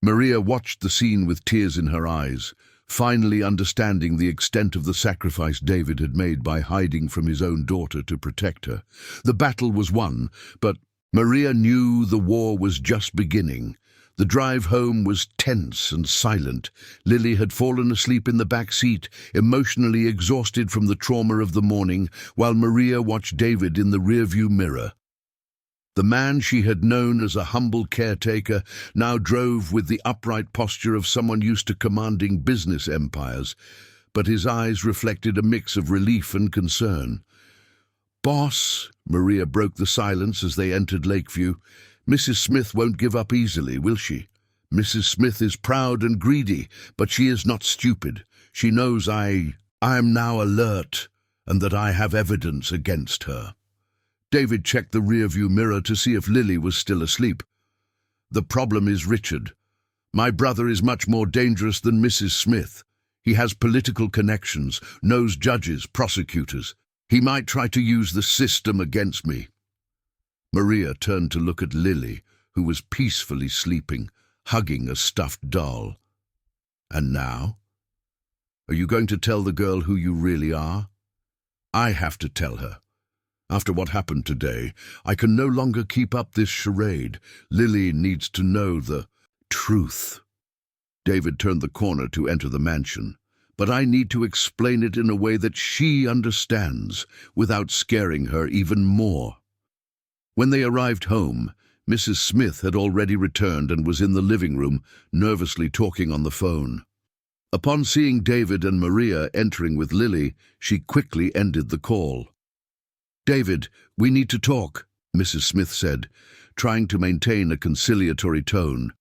Maria watched the scene with tears in her eyes, finally understanding the extent of the sacrifice David had made by hiding from his own daughter to protect her. The battle was won, but Maria knew the war was just beginning. The drive home was tense and silent. Lily had fallen asleep in the back seat, emotionally exhausted from the trauma of the morning, while Maria watched David in the rearview mirror. The man she had known as a humble caretaker now drove with the upright posture of someone used to commanding business empires, but his eyes reflected a mix of relief and concern. "Boss," Maria broke the silence as they entered Lakeview, "Mrs. Smith won't give up easily, will she? Mrs. Smith is proud and greedy, but she is not stupid. She knows I am now alert, and that I have evidence against her." David checked the rearview mirror to see if Lily was still asleep. "The problem is Richard. My brother is much more dangerous than Mrs. Smith. He has political connections, knows judges, prosecutors. He might try to use the system against me." Maria turned to look at Lily, who was peacefully sleeping, hugging a stuffed doll. "And now? Are you going to tell the girl who you really are?" "I have to tell her. After what happened today, I can no longer keep up this charade. Lily needs to know the truth." David turned the corner to enter the mansion. "But I need to explain it in a way that she understands, without scaring her even more." When they arrived home, Mrs. Smith had already returned and was in the living room, nervously talking on the phone. Upon seeing David and Maria entering with Lily, she quickly ended the call. "David, we need to talk," Mrs. Smith said, trying to maintain a conciliatory tone.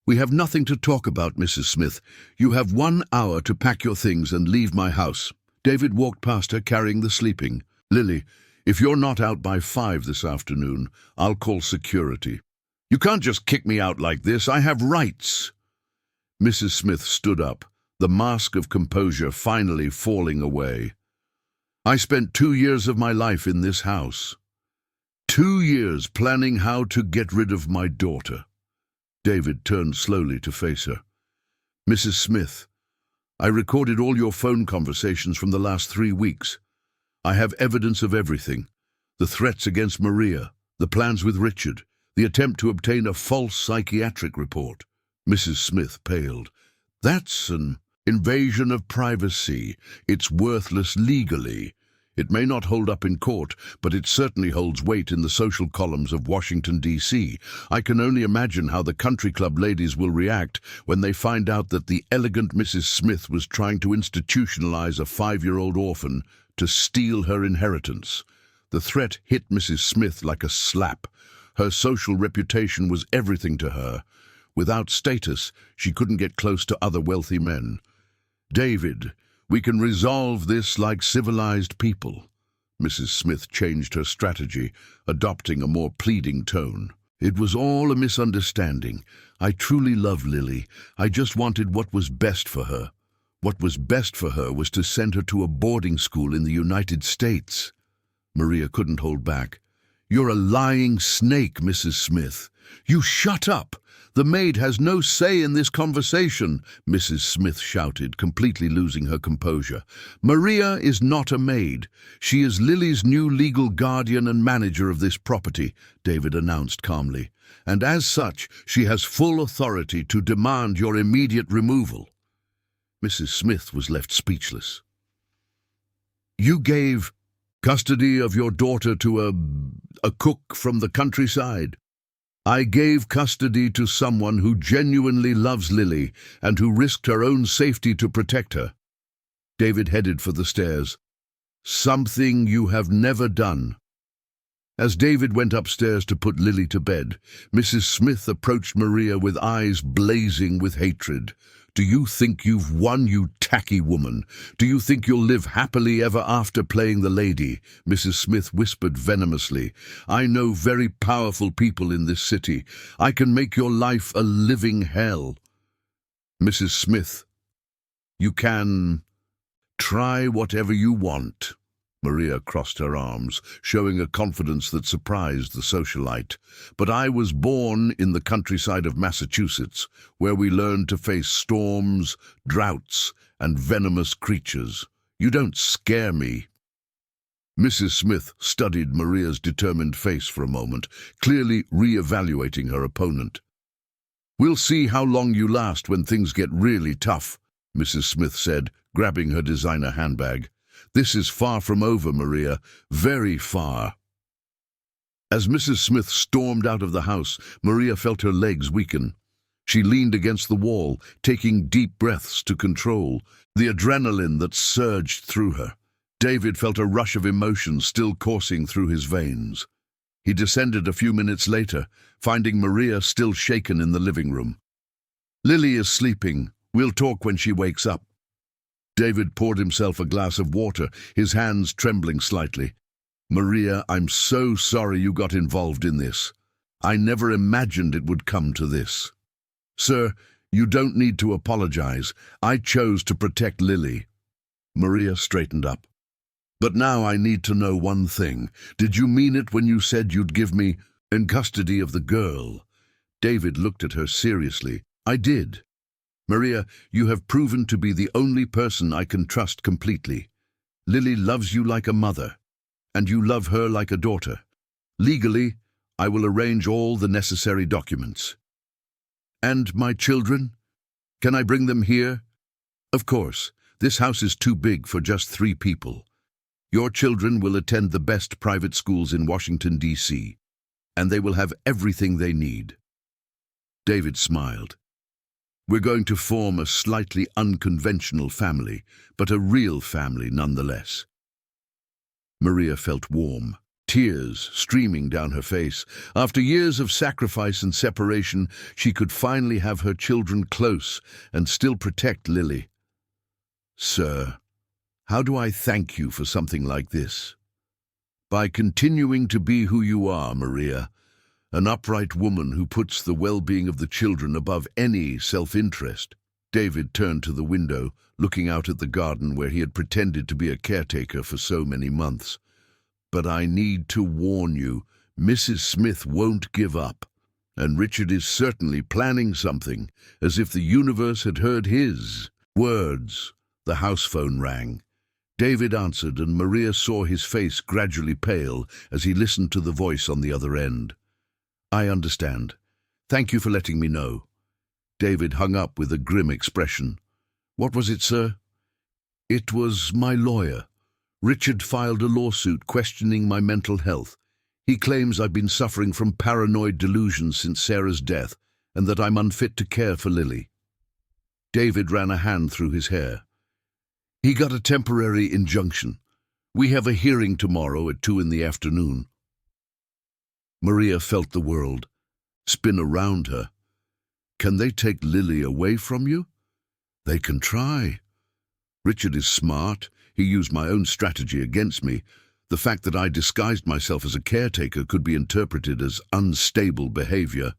"We have nothing to talk about, Mrs. Smith. You have 1 hour to pack your things and leave my house." David walked past her carrying the sleeping. "Lily, if you're not out by 5 this afternoon, I'll call security." "You can't just kick me out like this. I have rights." Mrs. Smith stood up, the mask of composure finally falling away. "I spent 2 years of my life in this house. 2 years planning how to get rid of my daughter." David turned slowly to face her. "Mrs. Smith, I recorded all your phone conversations from the last 3 weeks. I have evidence of everything. The threats against Maria, the plans with Richard, the attempt to obtain a false psychiatric report." Mrs. Smith paled. "That's an invasion of privacy. It's worthless legally. It may not hold up in court, but it certainly holds weight in the social columns of Washington, D.C. I can only imagine how the country club ladies will react when they find out that the elegant Mrs. Smith was trying to institutionalize a 5-year-old orphan to steal her inheritance." The threat hit Mrs. Smith like a slap. Her social reputation was everything to her. Without status, she couldn't get close to other wealthy men. "David, we can resolve this like civilized people." Mrs. Smith changed her strategy, adopting a more pleading tone. "It was all a misunderstanding. I truly love Lily. I just wanted what was best for her. What was best for her was to send her to a boarding school in the United States." Maria couldn't hold back. "You're a lying snake, Mrs. Smith. You shut up! The maid has no say in this conversation," Mrs. Smith shouted, completely losing her composure. "Maria is not a maid. She is Lily's new legal guardian and manager of this property," David announced calmly. "And as such, she has full authority to demand your immediate removal." Mrs. Smith was left speechless. "You gave custody of your daughter to a cook from the countryside?" "I gave custody to someone who genuinely loves Lily and who risked her own safety to protect her." David headed for the stairs. "Something you have never done." As David went upstairs to put Lily to bed, Mrs. Smith approached Maria with eyes blazing with hatred. "Do you think you've won, you tacky woman? Do you think you'll live happily ever after playing the lady?" Mrs. Smith whispered venomously. "I know very powerful people in this city. I can make your life a living hell." Mrs. Smith You can try whatever you want." Maria crossed her arms, showing a confidence that surprised the socialite. "But I was born in the countryside of Massachusetts, where we learned to face storms, droughts, and venomous creatures. You don't scare me." Mrs. Smith studied Maria's determined face for a moment, clearly re-evaluating her opponent. "We'll see how long you last when things get really tough," Mrs. Smith said, grabbing her designer handbag. "This is far from over, Maria, very far." As Mrs. Smith stormed out of the house, Maria felt her legs weaken. She leaned against the wall, taking deep breaths to control the adrenaline that surged through her. David felt a rush of emotion still coursing through his veins. He descended a few minutes later, finding Maria still shaken in the living room. "Lily is sleeping. We'll talk when she wakes up." David poured himself a glass of water, his hands trembling slightly. "Maria, I'm so sorry you got involved in this. I never imagined it would come to this." "Sir, you don't need to apologize. I chose to protect Lily." Maria straightened up. "But now I need to know one thing. Did you mean it when you said you'd give me in custody of the girl?" David looked at her seriously. "I did. Maria, you have proven to be the only person I can trust completely. Lily loves you like a mother, and you love her like a daughter. Legally, I will arrange all the necessary documents." "And my children? Can I bring them here?" "Of course. This house is too big for just 3 people. Your children will attend the best private schools in Washington, D.C., and they will have everything they need." David smiled. "We're going to form a slightly unconventional family, but a real family nonetheless." Maria felt warm, tears streaming down her face. After years of sacrifice and separation, she could finally have her children close and still protect Lily. "Sir, how do I thank you for something like this?" "By continuing to be who you are, Maria. An upright woman who puts the well-being of the children above any self-interest." David turned to the window, looking out at the garden where he had pretended to be a caretaker for so many months. "But I need to warn you, Mrs. Smith won't give up, and Richard is certainly planning something, as if the universe had heard his words." The house phone rang. David answered, and Maria saw his face gradually pale as he listened to the voice on the other end. "I understand. Thank you for letting me know." David hung up with a grim expression. "What was it, sir?" "It was my lawyer. Richard filed a lawsuit questioning my mental health. He claims I've been suffering from paranoid delusions since Sarah's death, and that I'm unfit to care for Lily." David ran a hand through his hair. "He got a temporary injunction. We have a hearing tomorrow at 2 in the afternoon." Maria felt the world spin around her. "Can they take Lily away from you?" "They can try. Richard is smart. He used my own strategy against me. The fact that I disguised myself as a caretaker could be interpreted as unstable behavior."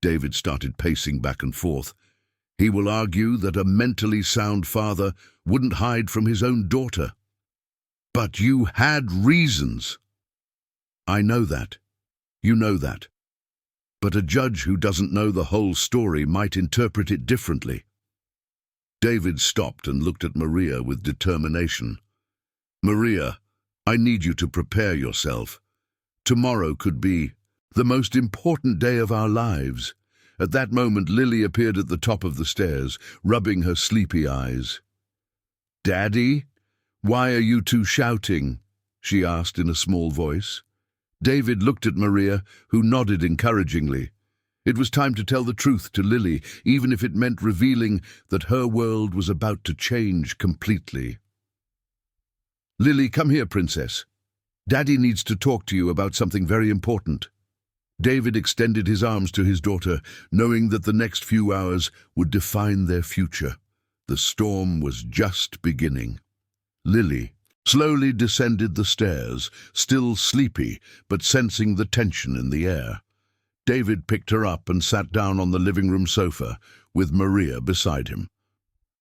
David started pacing back and forth. "He will argue that a mentally sound father wouldn't hide from his own daughter." "But you had reasons." "I know that. You know that. But a judge who doesn't know the whole story might interpret it differently." David stopped and looked at Maria with determination. "Maria, I need you to prepare yourself. Tomorrow could be the most important day of our lives." At that moment, Lily appeared at the top of the stairs, rubbing her sleepy eyes. "Daddy, why are you two shouting?" she asked in a small voice. David looked at Maria, who nodded encouragingly. It was time to tell the truth to Lily, even if it meant revealing that her world was about to change completely. "Lily, come here, princess. Daddy needs to talk to you about something very important." David extended his arms to his daughter, knowing that the next few hours would define their future. The storm was just beginning. Lily slowly descended the stairs, still sleepy, but sensing the tension in the air. David picked her up and sat down on the living room sofa, with Maria beside him.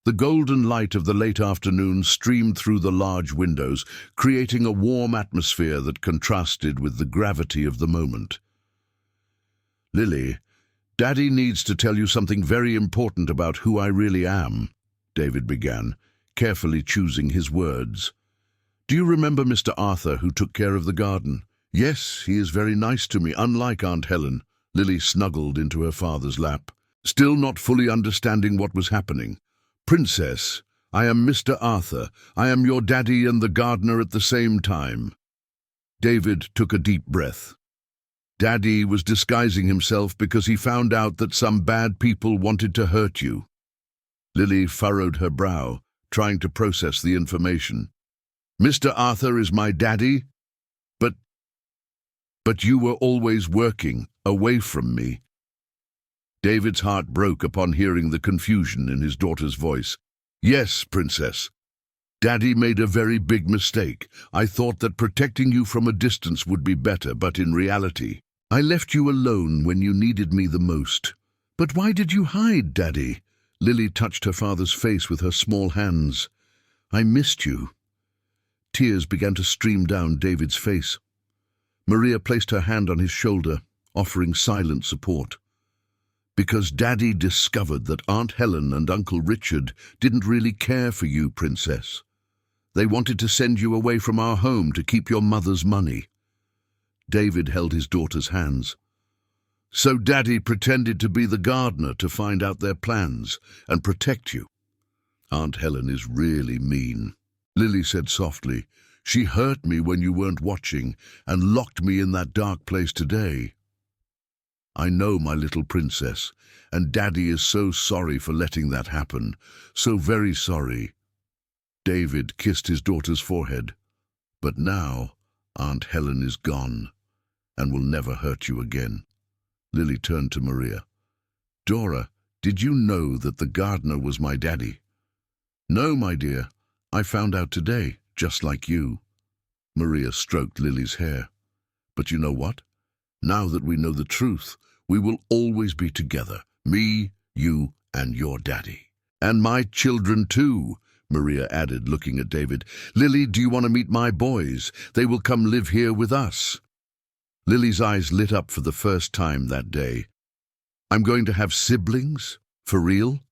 The golden light of the late afternoon streamed through the large windows, creating a warm atmosphere that contrasted with the gravity of the moment. "Lily, Daddy needs to tell you something very important about who I really am," David began, carefully choosing his words. "Do you remember Mr. Arthur who took care of the garden?" "Yes, he is very nice to me, unlike Aunt Helen." Lily snuggled into her father's lap, still not fully understanding what was happening. "Princess, I am Mr. Arthur. I am your daddy and the gardener at the same time." David took a deep breath. Daddy was disguising himself because he found out that some bad people wanted to hurt you. Lily furrowed her brow, trying to process the information. "Mr. Arthur is my daddy? But you were always working, away from me." David's heart broke upon hearing the confusion in his daughter's voice. "Yes, Princess. Daddy made a very big mistake. I thought that protecting you from a distance would be better, but in reality, I left you alone when you needed me the most." "But why did you hide, Daddy?" Lily touched her father's face with her small hands. "I missed you." Tears began to stream down David's face. Maria placed her hand on his shoulder, offering silent support. "Because Daddy discovered that Aunt Helen and Uncle Richard didn't really care for you, Princess. They wanted to send you away from our home to keep your mother's money." David held his daughter's hands. "So Daddy pretended to be the gardener to find out their plans and protect you. Aunt Helen is really mean," Lily said softly. "She hurt me when you weren't watching and locked me in that dark place today. I know, my little princess, and Daddy is so sorry for letting that happen. So very sorry." David kissed his daughter's forehead. "But now Aunt Helen is gone and will never hurt you again." Lily turned to Maria. "Dora, did you know that the gardener was my daddy?" "No, my dear. I found out today, just like you." Maria stroked Lily's hair. "But you know what? Now that we know the truth, we will always be together. Me, you, and your daddy. And my children too," Maria added, looking at David. "Lily, do you want to meet my boys? They will come live here with us." Lily's eyes lit up for the first time that day. "I'm going to have siblings? For real?"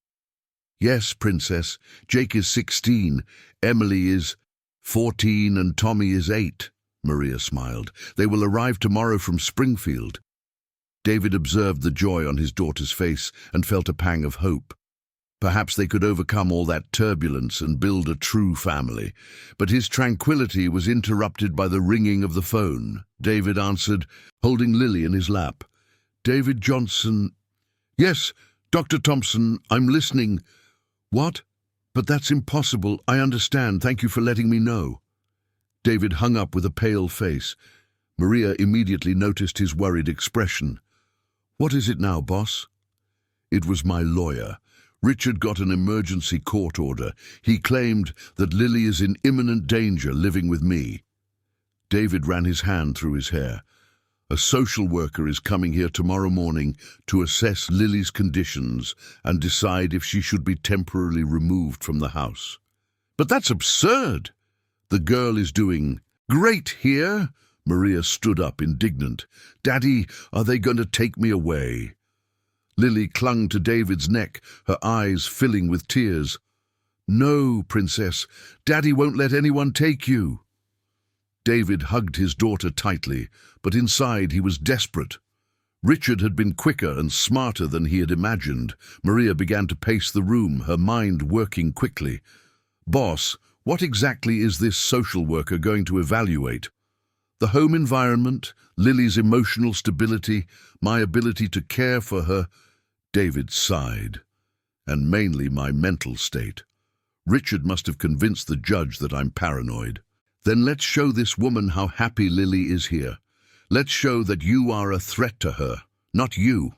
"Yes, Princess. Jake is 16, Emily is 14, and Tommy is 8. Maria smiled. "They will arrive tomorrow from Springfield." David observed the joy on his daughter's face and felt a pang of hope. Perhaps they could overcome all that turbulence and build a true family. But his tranquility was interrupted by the ringing of the phone. David answered, holding Lily in his lap. "David Johnson." "Yes, Dr. Thompson, I'm listening." "What? But that's impossible. I understand. Thank you for letting me know." David hung up with a pale face. Maria immediately noticed his worried expression. "What is it now, boss?" "It was my lawyer. Richard got an emergency court order. He claimed that Lily is in imminent danger living with me." David ran his hand through his hair. "A social worker is coming here tomorrow morning to assess Lily's conditions and decide if she should be temporarily removed from the house." "But that's absurd!" "The girl is doing great here." Maria stood up, indignant. "Daddy, are they going to take me away?" Lily clung to David's neck, her eyes filling with tears. "No, Princess. Daddy won't let anyone take you." David hugged his daughter tightly, but inside he was desperate. Richard had been quicker and smarter than he had imagined. Maria began to pace the room, her mind working quickly. "Boss, what exactly is this social worker going to evaluate?" "The home environment, Lily's emotional stability, my ability to care for her." David sighed. "And mainly my mental state. Richard must have convinced the judge that I'm paranoid. Then let's show this woman how happy Lily is here. Let's show that you are a threat to her, not you."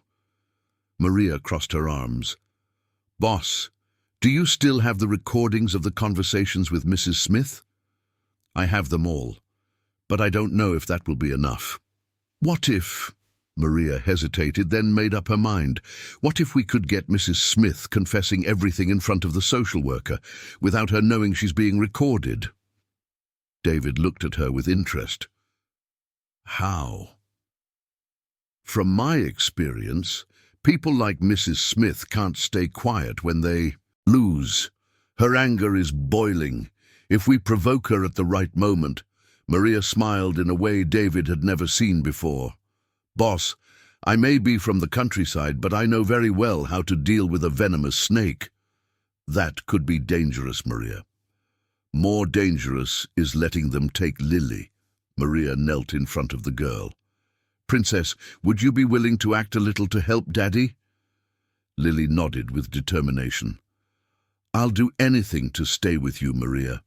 Maria crossed her arms. "Boss, do you still have the recordings of the conversations with Mrs. Smith?" "I have them all, but I don't know if that will be enough." "What if Maria hesitated, then made up her mind. What if we could get Mrs. Smith confessing everything in front of the social worker, without her knowing she's being recorded? David looked at her with interest. How? From my experience, people like Mrs. Smith can't stay quiet when they lose. Her anger is boiling. If we provoke her at the right moment— Maria smiled in a way David had never seen before. Boss, I may be from the countryside, but I know very well how to deal with a venomous snake. That could be dangerous, Maria. More dangerous is letting them take Lily. Maria knelt in front of the girl. Princess, would you be willing to act a little to help Daddy? Lily nodded with determination. I'll do anything to stay with you, Maria.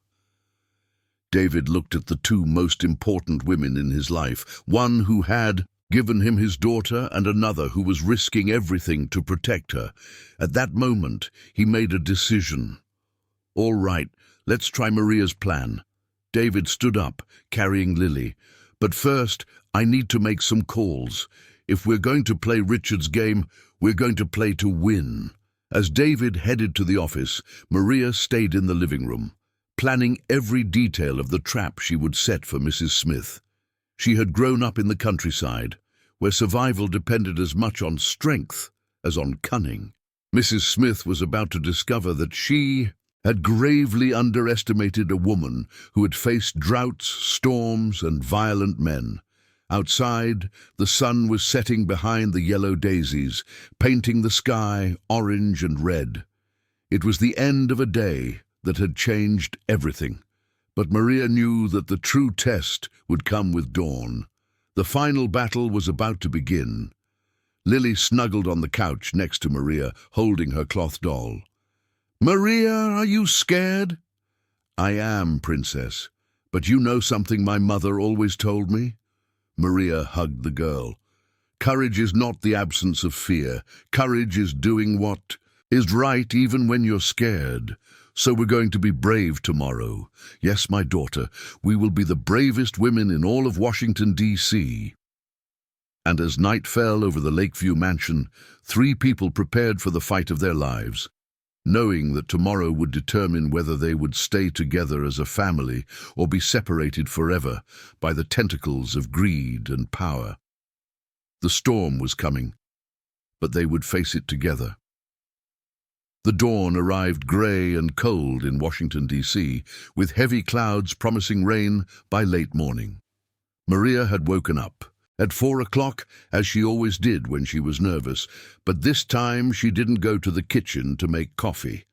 David looked at the two most important women in his life, one who had given him his daughter and another who was risking everything to protect her. At that moment, he made a decision. All right, let's try Maria's plan. David stood up, carrying Lily. But first, I need to make some calls. If we're going to play Richard's game, we're going to play to win. As David headed to the office, Maria stayed in the living room, planning every detail of the trap she would set for Mrs. Smith. She had grown up in the countryside, where survival depended as much on strength as on cunning. Mrs. Smith was about to discover that she had gravely underestimated a woman who had faced droughts, storms, and violent men. Outside, the sun was setting behind the yellow daisies, painting the sky orange and red. It was the end of a day that had changed everything. But Maria knew that the true test would come with dawn. The final battle was about to begin. Lily snuggled on the couch next to Maria, holding her cloth doll. Maria, are you scared? I am, Princess. But you know something my mother always told me? Maria hugged the girl. Courage is not the absence of fear. Courage is doing what is right even when you're scared. So we're going to be brave tomorrow. Yes, my daughter, we will be the bravest women in all of Washington, D.C. And as night fell over the Lakeview mansion, 3 people prepared for the fight of their lives, knowing that tomorrow would determine whether they would stay together as a family or be separated forever by the tentacles of greed and power. The storm was coming, but they would face it together. The dawn arrived grey and cold in Washington, D.C., with heavy clouds promising rain by late morning. Maria had woken up at 4 o'clock, as she always did when she was nervous, but this time she didn't go to the kitchen to make coffee.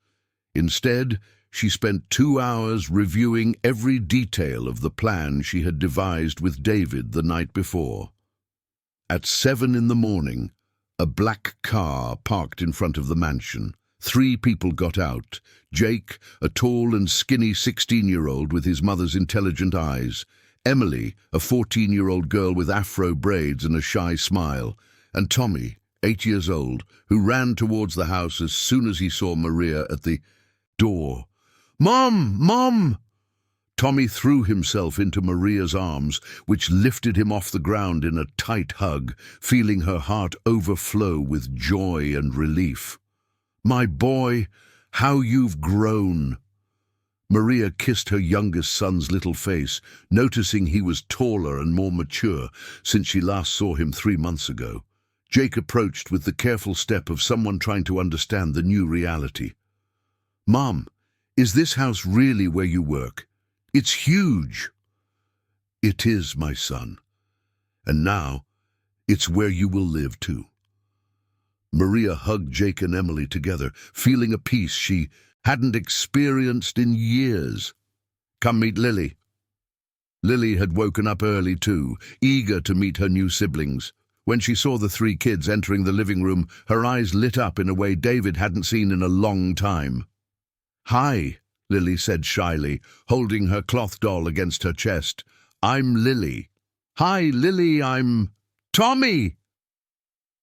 Instead, she spent 2 hours reviewing every detail of the plan she had devised with David the night before. At 7 in the morning, a black car parked in front of the mansion. 3 people got out. Jake, a tall and skinny 16-year-old with his mother's intelligent eyes. Emily, a 14-year-old girl with afro braids and a shy smile. And Tommy, 8 years old, who ran towards the house as soon as he saw Maria at the door. "Mom! Mom!" Tommy threw himself into Maria's arms, which lifted him off the ground in a tight hug, feeling her heart overflow with joy and relief. "My boy, how you've grown." Maria kissed her youngest son's little face, noticing he was taller and more mature since she last saw him 3 months ago. Jake approached with the careful step of someone trying to understand the new reality. "Mom, is this house really where you work? It's huge." "It is, my son. And now, it's where you will live too." Maria hugged Jake and Emily together, feeling a peace she hadn't experienced in years. "Come meet Lily." Lily had woken up early too, eager to meet her new siblings. When she saw the 3 kids entering the living room, her eyes lit up in a way David hadn't seen in a long time. "Hi," Lily said shyly, holding her cloth doll against her chest. "I'm Lily." "Hi, Lily, I'm Tommy."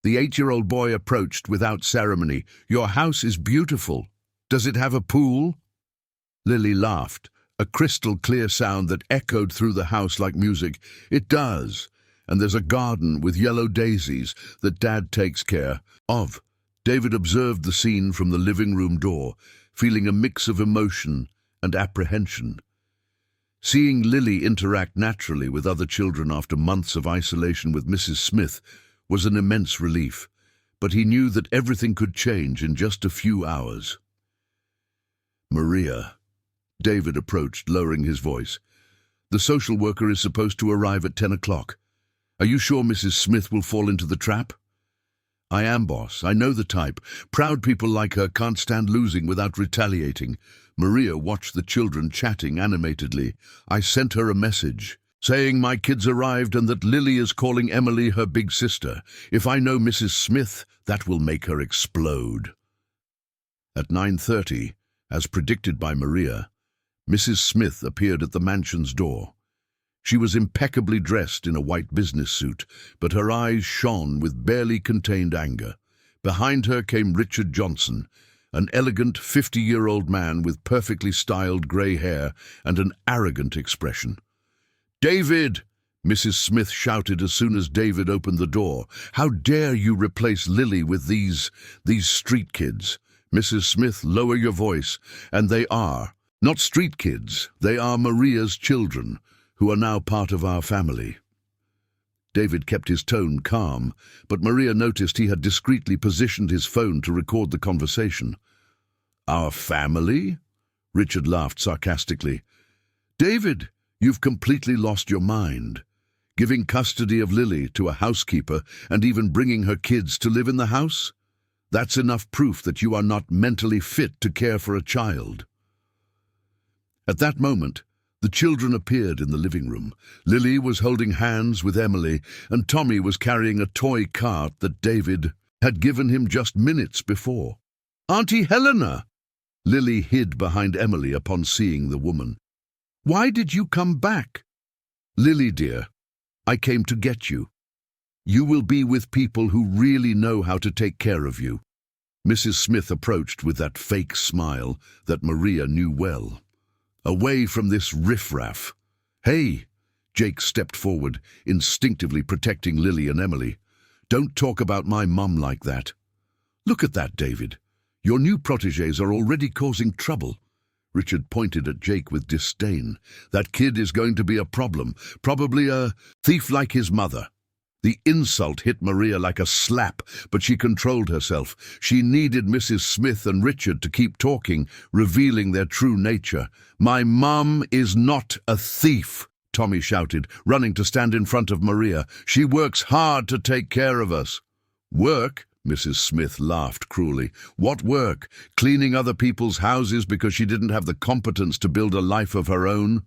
The 8-year-old boy approached without ceremony. "Your house is beautiful. Does it have a pool?" Lily laughed, a crystal-clear sound that echoed through the house like music. "It does. and there's a garden with yellow daisies that Dad takes care of. David observed the scene from the living room door, feeling a mix of emotion and apprehension. Seeing Lily interact naturally with other children after months of isolation with Mrs. Smith was an immense relief, but he knew that everything could change in just a few hours. Maria. David approached, lowering his voice. The social worker is supposed to arrive at 10 o'clock. Are you sure Mrs. Smith will fall into the trap? I am, boss. I know the type. Proud people like her can't stand losing without retaliating. Maria watched the children chatting animatedly. I sent her a message, saying my kids arrived and that Lily is calling Emily her big sister. If I know Mrs. Smith, that will make her explode. At 9:30, as predicted by Maria, Mrs. Smith appeared at the mansion's door. She was impeccably dressed in a white business suit, but her eyes shone with barely contained anger. Behind her came Richard Johnson, an elegant 50-year-old man with perfectly styled grey hair and an arrogant expression. "David!" Mrs. Smith shouted as soon as David opened the door. "How dare you replace Lily with these street kids?" "Mrs. Smith, lower your voice. And they are not street kids. They are Maria's children, who are now part of our family." David kept his tone calm, but Maria noticed he had discreetly positioned his phone to record the conversation. "Our family?" Richard laughed sarcastically. "David, you've completely lost your mind. Giving custody of Lily to a housekeeper and even bringing her kids to live in the house? That's enough proof that you are not mentally fit to care for a child." At that moment, the children appeared in the living room. Lily was holding hands with Emily, and Tommy was carrying a toy cart that David had given him just minutes before. "Auntie Helena!" Lily hid behind Emily upon seeing the woman. "Why did you come back?" "Lily, dear, I came to get you. You will be with people who really know how to take care of you." Mrs. Smith approached with that fake smile that Maria knew well. "Away from this riffraff." "Hey!" Jake stepped forward, instinctively protecting Lily and Emily. "Don't talk about my mum like that." "Look at that, David. Your new protégés are already causing trouble." Richard pointed at Jake with disdain. "That kid is going to be a problem, probably a thief like his mother." The insult hit Maria like a slap, but she controlled herself. She needed Mrs. Smith and Richard to keep talking, revealing their true nature. "My mum is not a thief," Tommy shouted, running to stand in front of Maria. "She works hard to take care of us." "Work?" Mrs. Smith laughed cruelly. "What work? Cleaning other people's houses because she didn't have the competence to build a life of her own?"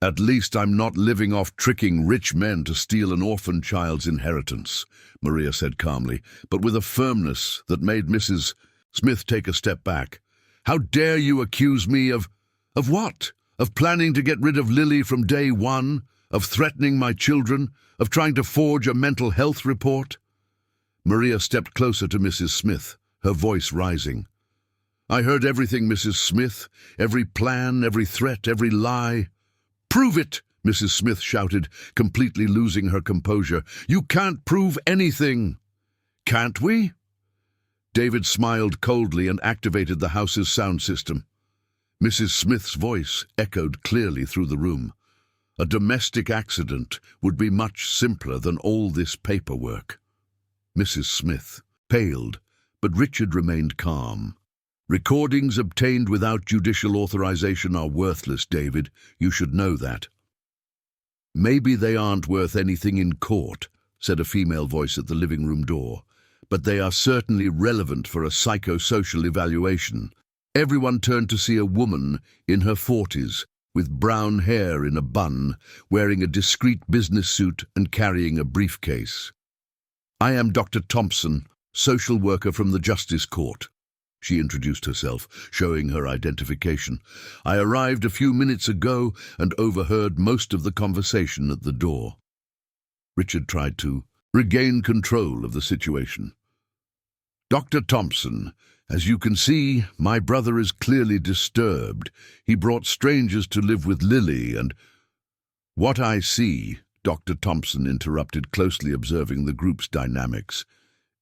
"At least I'm not living off tricking rich men to steal an orphan child's inheritance," Maria said calmly, but with a firmness that made Mrs. Smith take a step back. "How dare you accuse me of what? Of planning to get rid of Lily from day one? Of threatening my children? Of trying to forge a mental health report?" Maria stepped closer to Mrs. Smith, her voice rising. "I heard everything, Mrs. Smith. Every plan, every threat, every lie." "Prove it!" Mrs. Smith shouted, completely losing her composure. "You can't prove anything." "Can't we?" David smiled coldly and activated the house's sound system. Mrs. Smith's voice echoed clearly through the room. A domestic accident would be much simpler than all this paperwork. Mrs. Smith paled, but Richard remained calm. "Recordings obtained without judicial authorization are worthless, David. You should know that." "Maybe they aren't worth anything in court," said a female voice at the living room door, "but they are certainly relevant for a psychosocial evaluation." Everyone turned to see a woman in her 40s, with brown hair in a bun, wearing a discreet business suit and carrying a briefcase. "I am Dr. Thompson, social worker from the Justice Court," she introduced herself, showing her identification. "I arrived a few minutes ago and overheard most of the conversation at the door." Richard tried to regain control of the situation. "Dr. Thompson, as you can see, my brother is clearly disturbed. He brought strangers to live with Lily and—" "What I see," Dr. Thompson interrupted, closely observing the group's dynamics,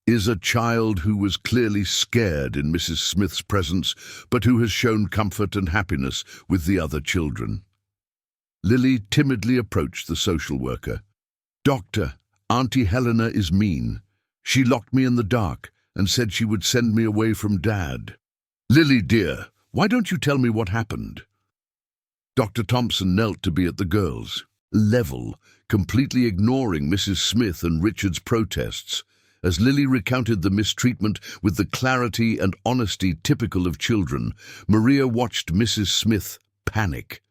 is a child who was clearly scared in Mrs. Smith's presence, but who has shown comfort and happiness with the other children. Lily timidly approached the social worker. Doctor, Auntie Helena is mean. She locked me in the dark and said she would send me away from Dad. Lily, dear, why don't you tell me what happened? Dr. Thompson knelt to be at the girls' level, completely ignoring Mrs. Smith and Richard's protests. As Lily recounted the mistreatment with the clarity and honesty typical of children, Maria watched Mrs. Smith panic.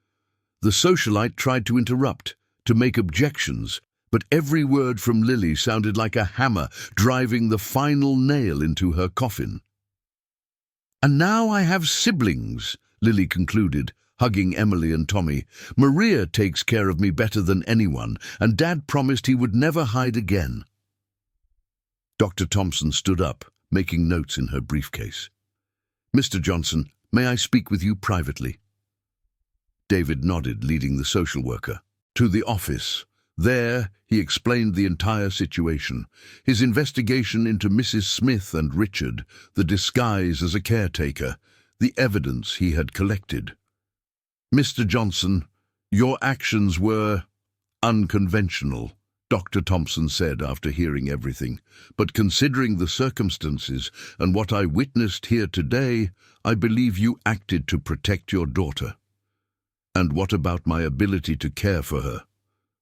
The socialite tried to interrupt, to make objections, but every word from Lily sounded like a hammer driving the final nail into her coffin. And now I have siblings, Lily concluded, hugging Emily and Tommy. Maria takes care of me better than anyone, and Dad promised he would never hide again. Dr. Thompson stood up, making notes in her briefcase. Mr. Johnson, may I speak with you privately? David nodded, leading the social worker to the office. There, he explained the entire situation, his investigation into Mrs. Smith and Richard, the disguise as a caretaker, the evidence he had collected. Mr. Johnson, your actions were unconventional, Dr. Thompson said after hearing everything, but considering the circumstances and what I witnessed here today, I believe you acted to protect your daughter. And what about my ability to care for her?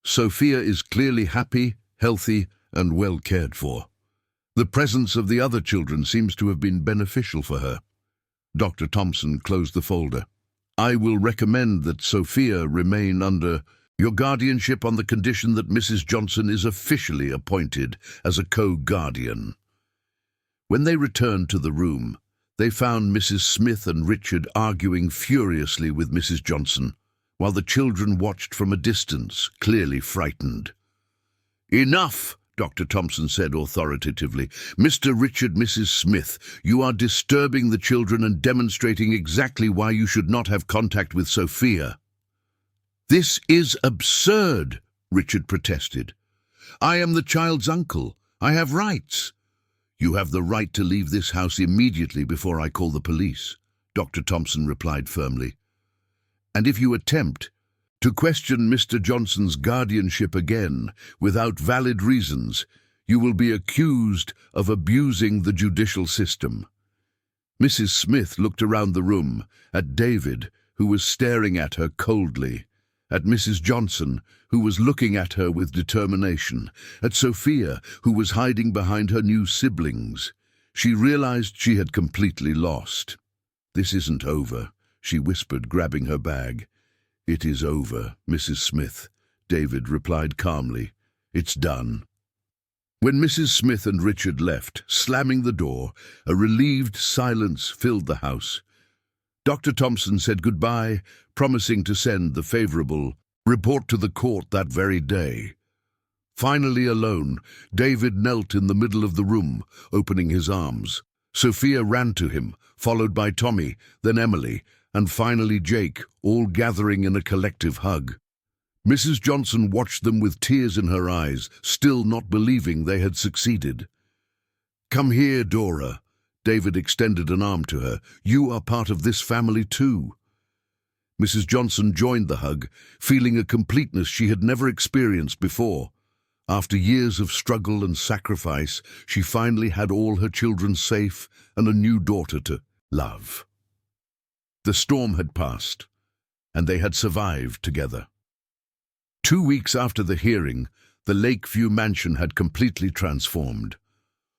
Sophia is clearly happy, healthy, and well cared for. The presence of the other children seems to have been beneficial for her. Dr. Thompson closed the folder. I will recommend that Sophia remain under your guardianship on the condition that Mrs. Johnson is officially appointed as a co-guardian. When they returned to the room, they found Mrs. Smith and Richard arguing furiously with Mrs. Johnson, while the children watched from a distance, clearly frightened. Enough, Dr. Thompson said authoritatively. Mr. Richard, Mrs. Smith, you are disturbing the children and demonstrating exactly why you should not have contact with Sophia. This is absurd, Richard protested. I am the child's uncle. I have rights. You have the right to leave this house immediately before I call the police, Dr. Thompson replied firmly. And if you attempt to question Mr. Johnson's guardianship again without valid reasons, you will be accused of abusing the judicial system. Mrs. Smith looked around the room, at David, who was staring at her coldly, at Mrs. Johnson, who was looking at her with determination, at Sophia, who was hiding behind her new siblings. She realized she had completely lost. This isn't over, she whispered, grabbing her bag. It is over, Mrs. Smith, David replied calmly. It's done. When Mrs. Smith and Richard left, slamming the door, a relieved silence filled the house. Dr. Thompson said goodbye, promising to send the favorable report to the court that very day. Finally alone, David knelt in the middle of the room, opening his arms. Sophia ran to him, followed by Tommy, then Emily, and finally Jake, all gathering in a collective hug. Mrs. Johnson watched them with tears in her eyes, still not believing they had succeeded. Come here, Dora. David extended an arm to her. You are part of this family too. Mrs. Johnson joined the hug, feeling a completeness she had never experienced before. After years of struggle and sacrifice, she finally had all her children safe and a new daughter to love. The storm had passed, and they had survived together. 2 weeks after the hearing, the Lakeview mansion had completely transformed.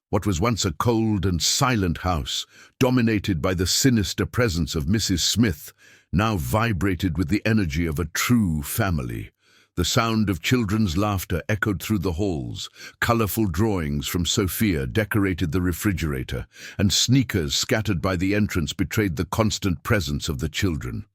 What was once a cold and silent house, dominated by the sinister presence of Mrs. Smith, now vibrated with the energy of a true family. The sound of children's laughter echoed through the halls, colorful drawings from Sophia decorated the refrigerator, and sneakers scattered by the entrance betrayed the constant presence of the children.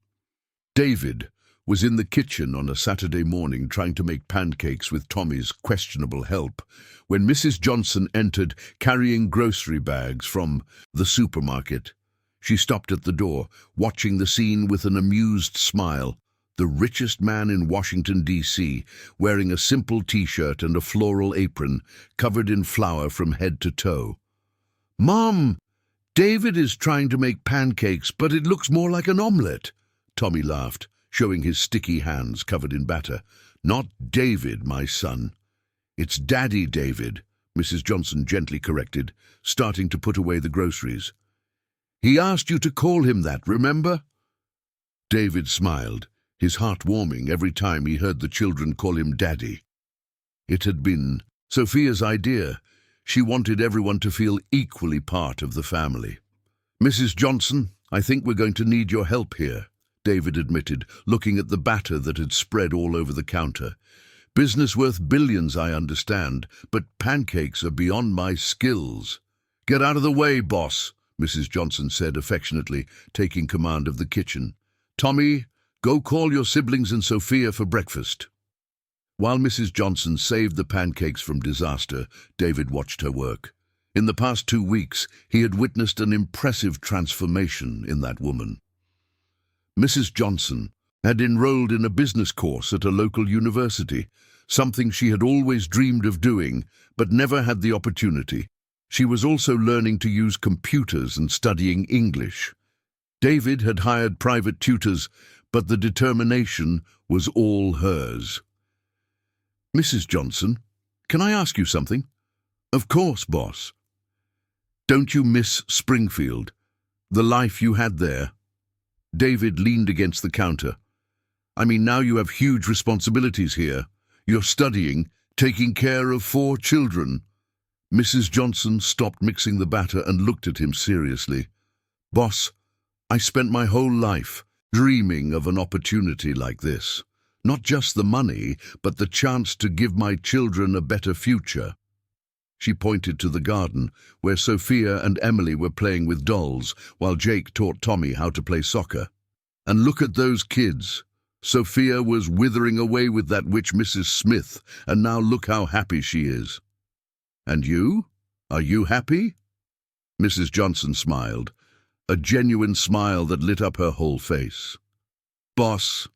David was in the kitchen on a Saturday morning trying to make pancakes with Tommy's questionable help, when Mrs. Johnson entered carrying grocery bags from the supermarket. She stopped at the door, watching the scene with an amused smile. the richest man in Washington, D.C., wearing a simple t-shirt and a floral apron covered in flour from head to toe. "Mom, David is trying to make pancakes, but it looks more like an omelette," Tommy laughed, showing his sticky hands covered in batter. "Not David, my son. It's Daddy David," Mrs. Johnson gently corrected, starting to put away the groceries. "He asked you to call him that, remember?" David smiled, his heart warming every time he heard the children call him Daddy. It had been Sophia's idea. She wanted everyone to feel equally part of the family. "Mrs. Johnson, I think we're going to need your help here," David admitted, looking at the batter that had spread all over the counter. "Business worth billions, I understand, but pancakes are beyond my skills." "Get out of the way, boss," Mrs. Johnson said affectionately, taking command of the kitchen. "Tommy, go call your siblings and Sophia for breakfast." While Mrs. Johnson saved the pancakes from disaster, David watched her work. In the past 2 weeks, he had witnessed an impressive transformation in that woman. Mrs. Johnson had enrolled in a business course at a local university, something she had always dreamed of doing, but never had the opportunity. She was also learning to use computers and studying English. David had hired private tutors, but the determination was all hers. "Mrs. Johnson, can I ask you something?" "Of course, boss." "Don't you miss Springfield? The life you had there?" David leaned against the counter. "I mean, now you have huge responsibilities here. You're studying, taking care of 4 children. Mrs. Johnson stopped mixing the batter and looked at him seriously. "Boss, I spent my whole life dreaming of an opportunity like this. Not just the money, but the chance to give my children a better future." She pointed to the garden, where Sophia and Emily were playing with dolls, while Jake taught Tommy how to play soccer. "And look at those kids. Sophia was withering away with that witch Mrs. Smith, and now look how happy she is." "And you? Are you happy?" Mrs. Johnson smiled, a genuine smile that lit up her whole face. "Boss,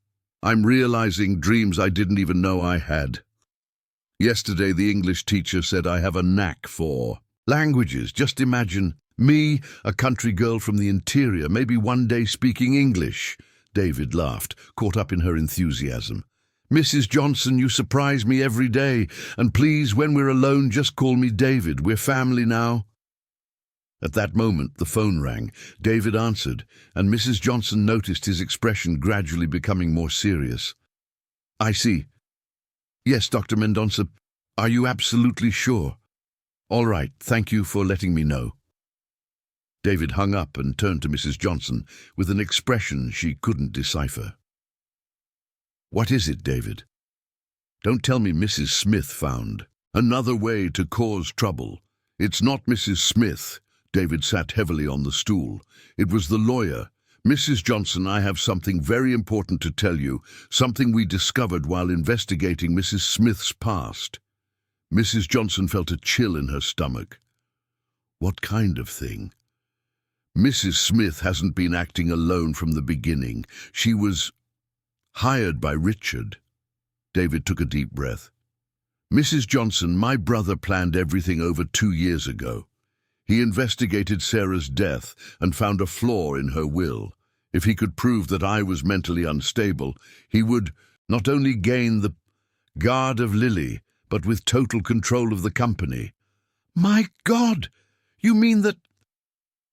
I'm realizing dreams I didn't even know I had. Yesterday, the English teacher said I have a knack for languages. Just imagine me, a country girl from the interior, maybe one day speaking English." David laughed, caught up in her enthusiasm. "Mrs. Johnson, you surprise me every day, and please, when we're alone, just call me David. We're family now." At that moment, the phone rang. David answered, and Mrs. Johnson noticed his expression gradually becoming more serious. "I see. Yes, Dr. Mendonça. Are you absolutely sure? All right, thank you for letting me know." David hung up and turned to Mrs. Johnson with an expression she couldn't decipher. "What is it, David? Don't tell me Mrs. Smith found another way to cause trouble." "It's not Mrs. Smith." David sat heavily on the stool. "It was the lawyer. Mrs. Johnson, I have something very important to tell you, something we discovered while investigating Mrs. Smith's past." Mrs. Johnson felt a chill in her stomach. "What kind of thing?" "Mrs. Smith hasn't been acting alone from the beginning. She was hired by Richard." David took a deep breath. "Mrs. Johnson, my brother planned everything over 2 years ago. He investigated Sarah's death and found a flaw in her will. If he could prove that I was mentally unstable, he would not only gain the guard of Lily, but with total control of the company." "My God! You mean that—"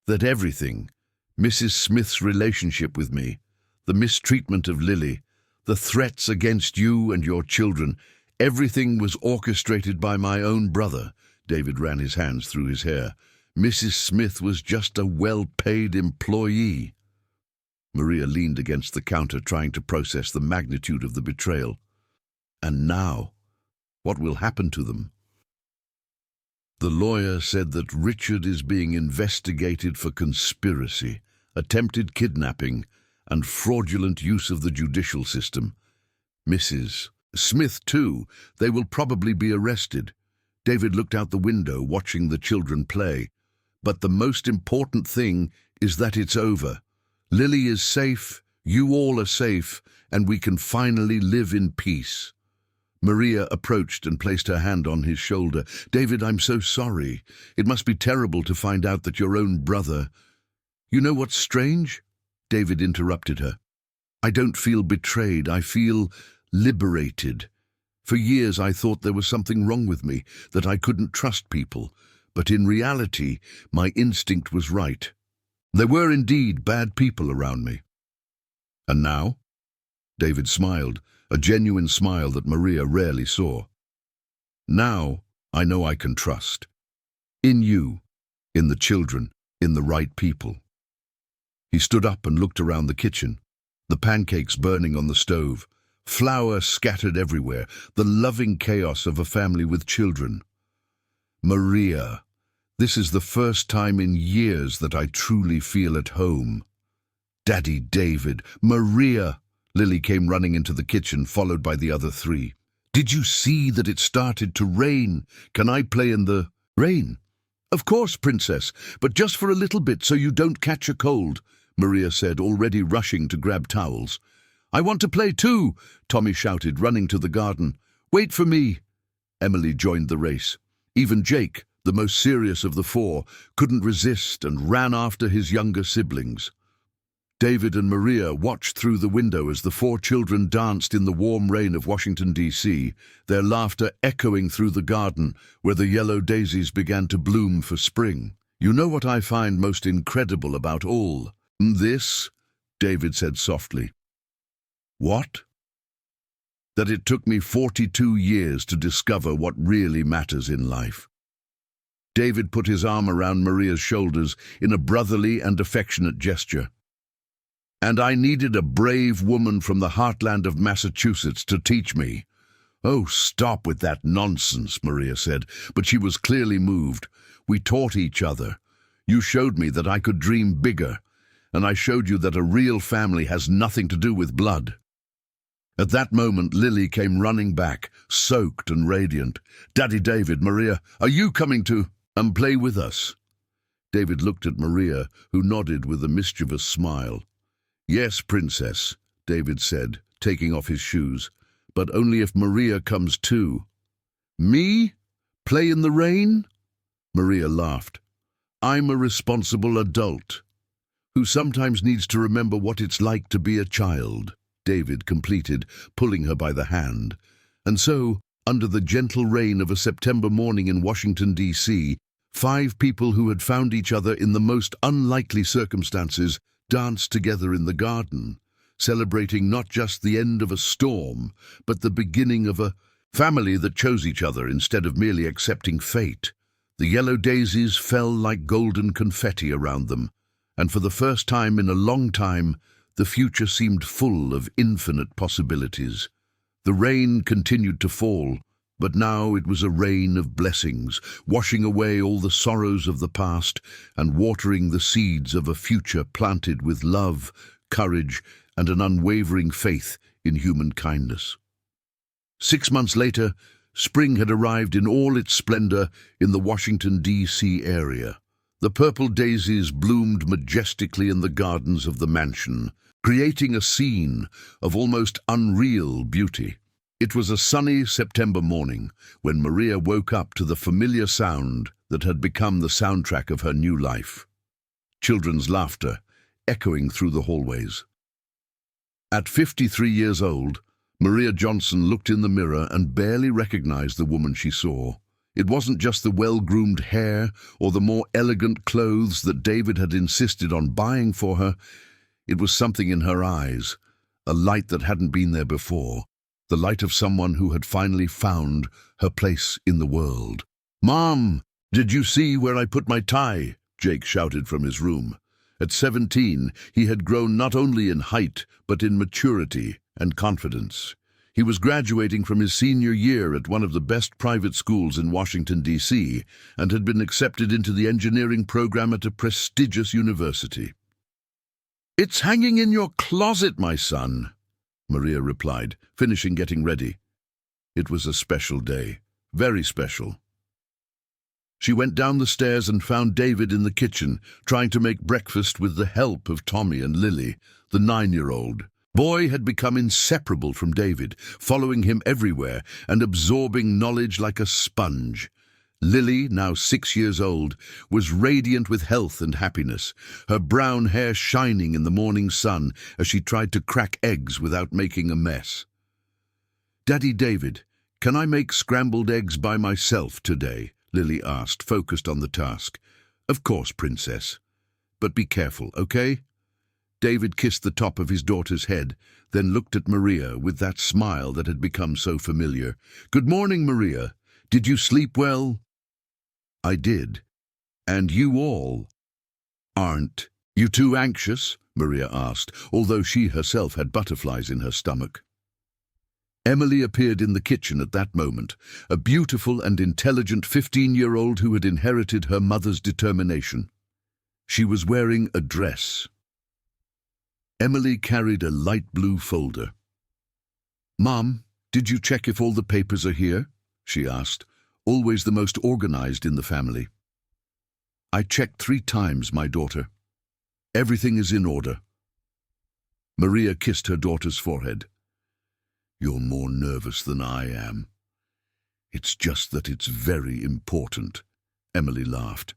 "That everything, Mrs. Smith's relationship with me, the mistreatment of Lily, the threats against you and your children, everything was orchestrated by my own brother." David ran his hands through his hair. "Mrs. Smith was just a well-paid employee." Maria leaned against the counter, trying to process the magnitude of the betrayal. "And now, what will happen to them?" "The lawyer said that Richard is being investigated for conspiracy, attempted kidnapping, and fraudulent use of the judicial system. Mrs. Smith, too. They will probably be arrested." David looked out the window, watching the children play. "But the most important thing is that it's over. Lily is safe, You all are safe, and we can finally live in peace." Maria approached and placed her hand on his shoulder. "David, I'm so sorry. It must be terrible to find out that your own brother—" "You know what's strange?" David interrupted her. "I don't feel betrayed. I feel liberated. For years I thought there was something wrong with me, that I couldn't trust people. But in reality, my instinct was right. There were indeed bad people around me." "And now?" David smiled, a genuine smile that Maria rarely saw. "Now I know I can trust. In you, in the children, in the right people." He stood up and looked around the kitchen, the pancakes burning on the stove, flour scattered everywhere, the loving chaos of a family with children. "Maria, this is the first time in years that I truly feel at home." "Daddy David, Maria!" Lily came running into the kitchen, followed by the other three. "Did you see that it started to rain? Can I play in the rain?" "Of course, Princess, but just for a little bit so you don't catch a cold," Maria said, already rushing to grab towels. "I want to play too," Tommy shouted, running to the garden. "Wait for me." Emily joined the race. Even Jake, the most serious of the four, couldn't resist and ran after his younger siblings. David and Maria watched through the window as the four children danced in the warm rain of Washington, D.C., their laughter echoing through the garden where the yellow daisies began to bloom for spring. "You know what I find most incredible about all this?" David said softly. "What?" "That it took me 42 years to discover what really matters in life." David put his arm around Maria's shoulders in a brotherly and affectionate gesture. "And I needed a brave woman from the heartland of Massachusetts to teach me." "Oh, stop with that nonsense," Maria said, but she was clearly moved. "We taught each other. You showed me that I could dream bigger, and I showed you that a real family has nothing to do with blood." At that moment, Lily came running back, soaked and radiant. "Daddy David, Maria, are you coming to play with us?" David looked at Maria, who nodded with a mischievous smile. "Yes, Princess," David said, taking off his shoes, "but only if Maria comes too." "Me? Play in the rain?" Maria laughed. "I'm a responsible adult who sometimes needs to remember what it's like to be a child," David completed, pulling her by the hand. And so, under the gentle rain of a September morning in Washington, D.C., 5 people who had found each other in the most unlikely circumstances danced together in the garden, celebrating not just the end of a storm, but the beginning of a family that chose each other instead of merely accepting fate. The yellow daisies fell like golden confetti around them, and for the first time in a long time, the future seemed full of infinite possibilities. The rain continued to fall, but now it was a rain of blessings, washing away all the sorrows of the past and watering the seeds of a future planted with love, courage, and an unwavering faith in human kindness. 6 months later, spring had arrived in all its splendor in the Washington, D.C. area. The purple daisies bloomed majestically in the gardens of the mansion, creating a scene of almost unreal beauty. It was a sunny September morning when Maria woke up to the familiar sound that had become the soundtrack of her new life. Children's laughter echoing through the hallways. At 53 years old, Maria Johnson looked in the mirror and barely recognized the woman she saw. It wasn't just the well-groomed hair or the more elegant clothes that David had insisted on buying for her. It was something in her eyes, a light that hadn't been there before, the light of someone who had finally found her place in the world. "Mom, did you see where I put my tie?" Jake shouted from his room. At 17, he had grown not only in height, but in maturity and confidence. He was graduating from his senior year at one of the best private schools in Washington, D.C., and had been accepted into the engineering program at a prestigious university. "It's hanging in your closet, my son," Maria replied, finishing getting ready. It was a special day, very special. She went down the stairs and found David in the kitchen, trying to make breakfast with the help of Tommy and Lily, the 9-year-old. Boy had become inseparable from David, following him everywhere and absorbing knowledge like a sponge. Lily, now 6 years old, was radiant with health and happiness, her brown hair shining in the morning sun as she tried to crack eggs without making a mess. "Daddy David, can I make scrambled eggs by myself today?" Lily asked, focused on the task. "Of course, Princess. But be careful, okay?" David kissed the top of his daughter's head, then looked at Maria with that smile that had become so familiar. "Good morning, Maria. Did you sleep well?" "I did. And you all aren't you too anxious?" Maria asked, although she herself had butterflies in her stomach. Emily appeared in the kitchen at that moment, a beautiful and intelligent 15-year-old who had inherited her mother's determination. She was wearing a dress. Emily carried a light blue folder. "Mom, did you check if all the papers are here?" she asked, always the most organized in the family. "I checked 3 times, my daughter. Everything is in order." Maria kissed her daughter's forehead. "You're more nervous than I am." "It's just that it's very important," Emily laughed.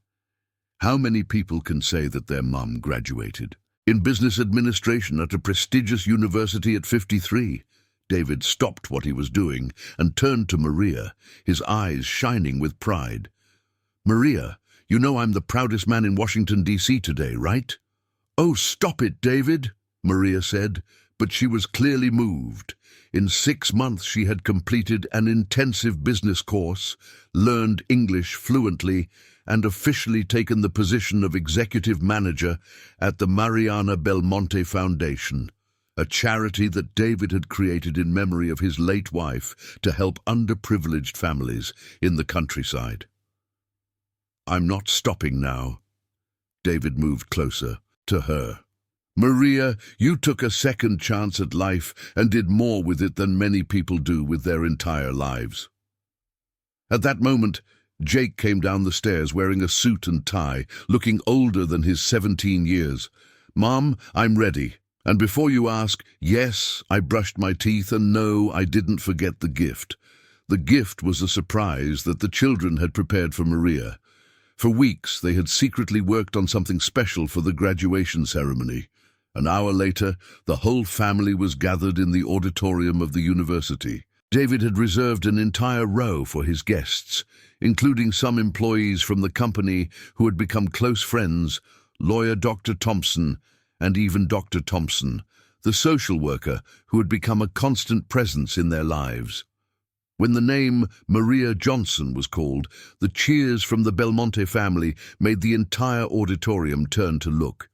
How many people can say that their mum graduated in business administration at a prestigious university at 53? David stopped what he was doing and turned to Maria, his eyes shining with pride. "Maria, you know I'm the proudest man in Washington, D.C. today, right?" "Oh, stop it, David," Maria said, but she was clearly moved. In 6 months she had completed an intensive business course, learned English fluently, and officially taken the position of executive manager at the Mariana Belmonte Foundation, a charity that David had created in memory of his late wife to help underprivileged families in the countryside. "I'm not stopping now." David moved closer to her. "Maria, you took a second chance at life and did more with it than many people do with their entire lives." At that moment, Jake came down the stairs wearing a suit and tie, looking older than his 17 years. "Mom, I'm ready. And before you ask, yes, I brushed my teeth, and no, I didn't forget the gift." The gift was a surprise that the children had prepared for Maria. For weeks, they had secretly worked on something special for the graduation ceremony. An hour later, the whole family was gathered in the auditorium of the university. David had reserved an entire row for his guests, including some employees from the company who had become close friends, lawyer Dr. Thompson, and even Dr. Thompson, the social worker who had become a constant presence in their lives. When the name Maria Johnson was called, the cheers from the Belmonte family made the entire auditorium turn to look.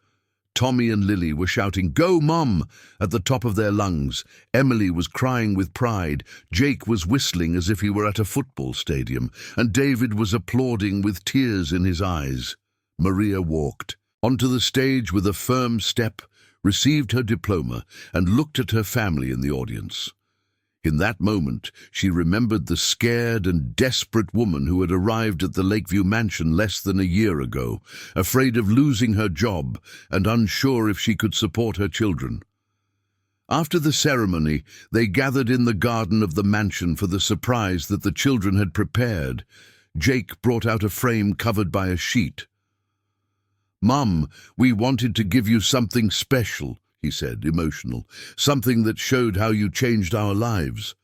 Tommy and Lily were shouting, "Go, Mum!" at the top of their lungs. Emily was crying with pride. Jake was whistling as if he were at a football stadium, and David was applauding with tears in his eyes. Maria walked onto the stage with a firm step, received her diploma, and looked at her family in the audience. In that moment, she remembered the scared and desperate woman who had arrived at the Lakeview mansion less than a year ago, afraid of losing her job and unsure if she could support her children. After the ceremony, they gathered in the garden of the mansion for the surprise that the children had prepared. Jake brought out a frame covered by a sheet. "Mum, we wanted to give you something special," he said, emotional, "something that showed how you changed our lives."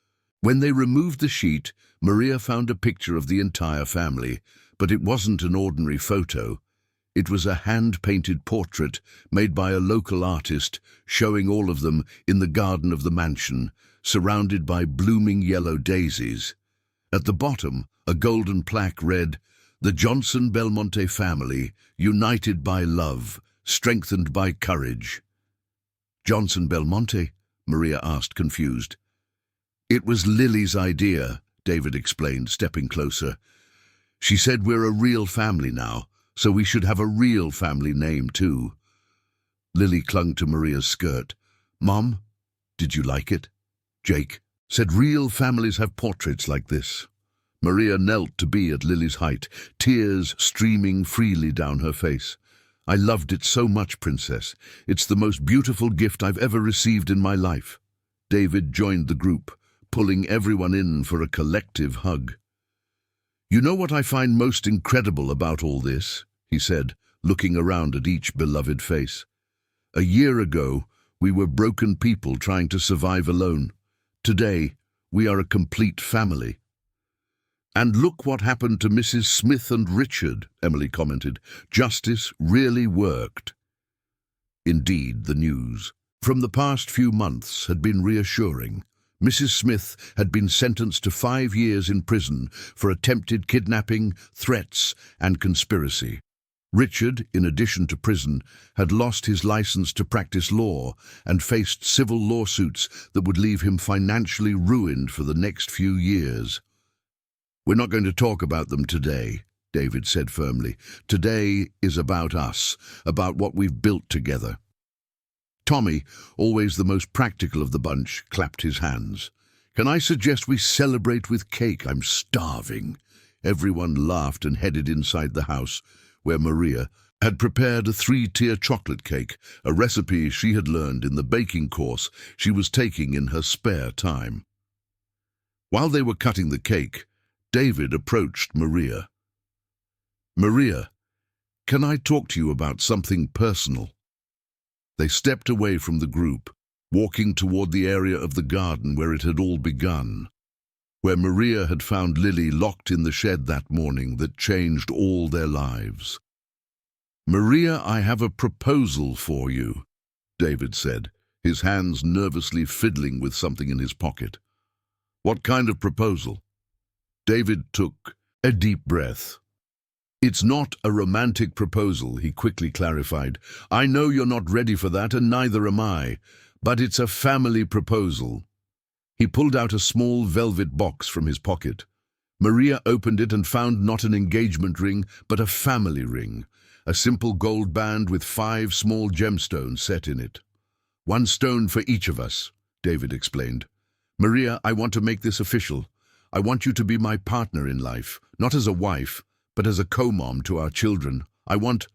When they removed the sheet, Maria found a picture of the entire family, but it wasn't an ordinary photo. It was a hand-painted portrait made by a local artist, showing all of them in the garden of the mansion, surrounded by blooming yellow daisies. At the bottom, a golden plaque read, "The Johnson Belmonte family, united by love, strengthened by courage." "Johnson Belmonte?" Maria asked, confused. "It was Lily's idea," David explained, stepping closer. "She said we're a real family now, so we should have a real family name too." Lily clung to Maria's skirt. "Mom, did you like it?" Jake said, "Real families have portraits like this." Maria knelt to be at Lily's height, tears streaming freely down her face. "I loved it so much, Princess. It's the most beautiful gift I've ever received in my life." David joined the group, pulling everyone in for a collective hug. "You know what I find most incredible about all this?" he said, looking around at each beloved face. "A year ago, we were broken people trying to survive alone. Today, we are a complete family." "And look what happened to Mrs. Smith and Richard," Emily commented. "Justice really worked." Indeed, the news from the past few months had been reassuring. Mrs. Smith had been sentenced to 5 years in prison for attempted kidnapping, threats, and conspiracy. Richard, in addition to prison, had lost his license to practice law and faced civil lawsuits that would leave him financially ruined for the next few years. "We're not going to talk about them today," David said firmly. "Today is about us, about what we've built together." Tommy, always the most practical of the bunch, clapped his hands. "Can I suggest we celebrate with cake? I'm starving." Everyone laughed and headed inside the house, where Maria had prepared a 3-tier chocolate cake, a recipe she had learned in the baking course she was taking in her spare time. While they were cutting the cake, David approached Maria. "Maria, can I talk to you about something personal?" They stepped away from the group, walking toward the area of the garden where it had all begun, where Maria had found Lily locked in the shed that morning that changed all their lives. "Maria, I have a proposal for you," David said, his hands nervously fiddling with something in his pocket. "What kind of proposal?" David took a deep breath. "It's not a romantic proposal," he quickly clarified. "I know you're not ready for that, and neither am I, but it's a family proposal." He pulled out a small velvet box from his pocket. Maria opened it and found not an engagement ring, but a family ring, a simple gold band with 5 small gemstones set in it. "1 stone for each of us," David explained. "Maria, I want to make this official. I want you to be my partner in life, not as a wife, but as a co-mom to our children. I want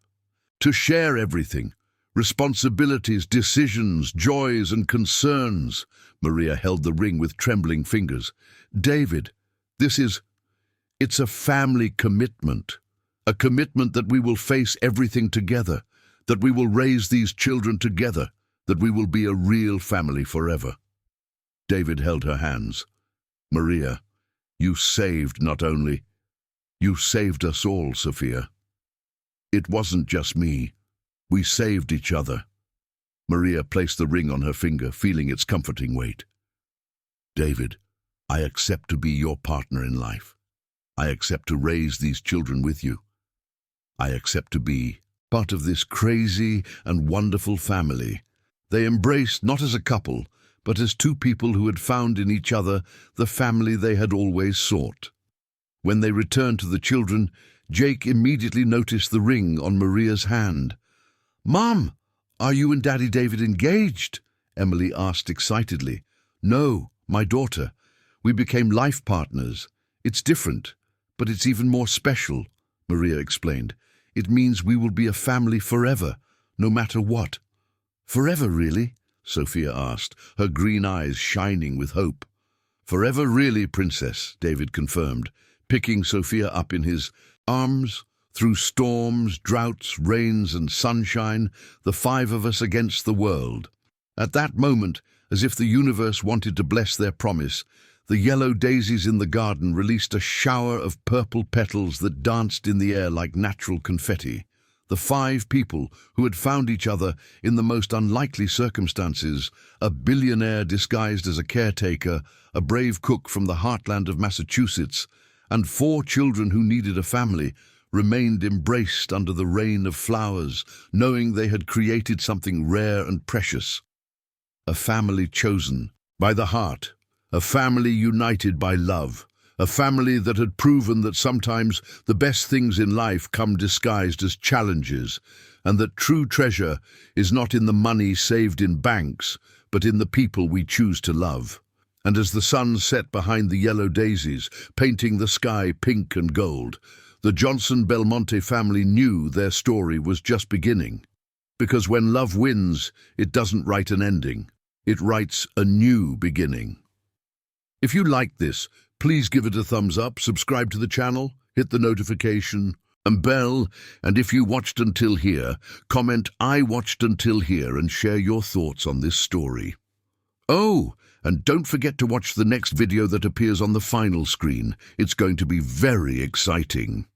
to share everything, responsibilities, decisions, joys, and concerns." Maria held the ring with trembling fingers. "David, it's a family commitment, a commitment that we will face everything together, that we will raise these children together, that we will be a real family forever." David held her hands. "Maria, you saved You saved us all, Sophia. It wasn't just me. We saved each other." Maria placed the ring on her finger, feeling its comforting weight. "David, I accept to be your partner in life. I accept to raise these children with you. I accept to be part of this crazy and wonderful family." They embraced not as a couple, but as 2 people who had found in each other the family they had always sought. When they returned to the children, Jake immediately noticed the ring on Maria's hand. "Mom, are you and Daddy David engaged?" Emily asked excitedly. "No, my daughter. We became life partners. It's different, but it's even more special," Maria explained. "It means we will be a family forever, no matter what." "Forever, really?" Sophia asked, her green eyes shining with hope. "Forever, really, Princess," David confirmed, picking Sophia up in his arms. "Through storms, droughts, rains, and sunshine, the 5 of us against the world." At that moment, as if the universe wanted to bless their promise, the yellow daisies in the garden released a shower of purple petals that danced in the air like natural confetti. The 5 people who had found each other in the most unlikely circumstances, a billionaire disguised as a caretaker, a brave cook from the heartland of Massachusetts, and 4 children who needed a family, remained embraced under the rain of flowers, knowing they had created something rare and precious. A family chosen by the heart, a family united by love, a family that had proven that sometimes the best things in life come disguised as challenges, and that true treasure is not in the money saved in banks, but in the people we choose to love. And as the sun set behind the yellow daisies, painting the sky pink and gold, the Johnson-Belmonte family knew their story was just beginning. Because when love wins, it doesn't write an ending. It writes a new beginning. If you liked this, please give it a thumbs up, subscribe to the channel, hit the notification and bell, and if you watched until here, comment "I watched until here" and share your thoughts on this story. Oh, and don't forget to watch the next video that appears on the final screen. It's going to be very exciting.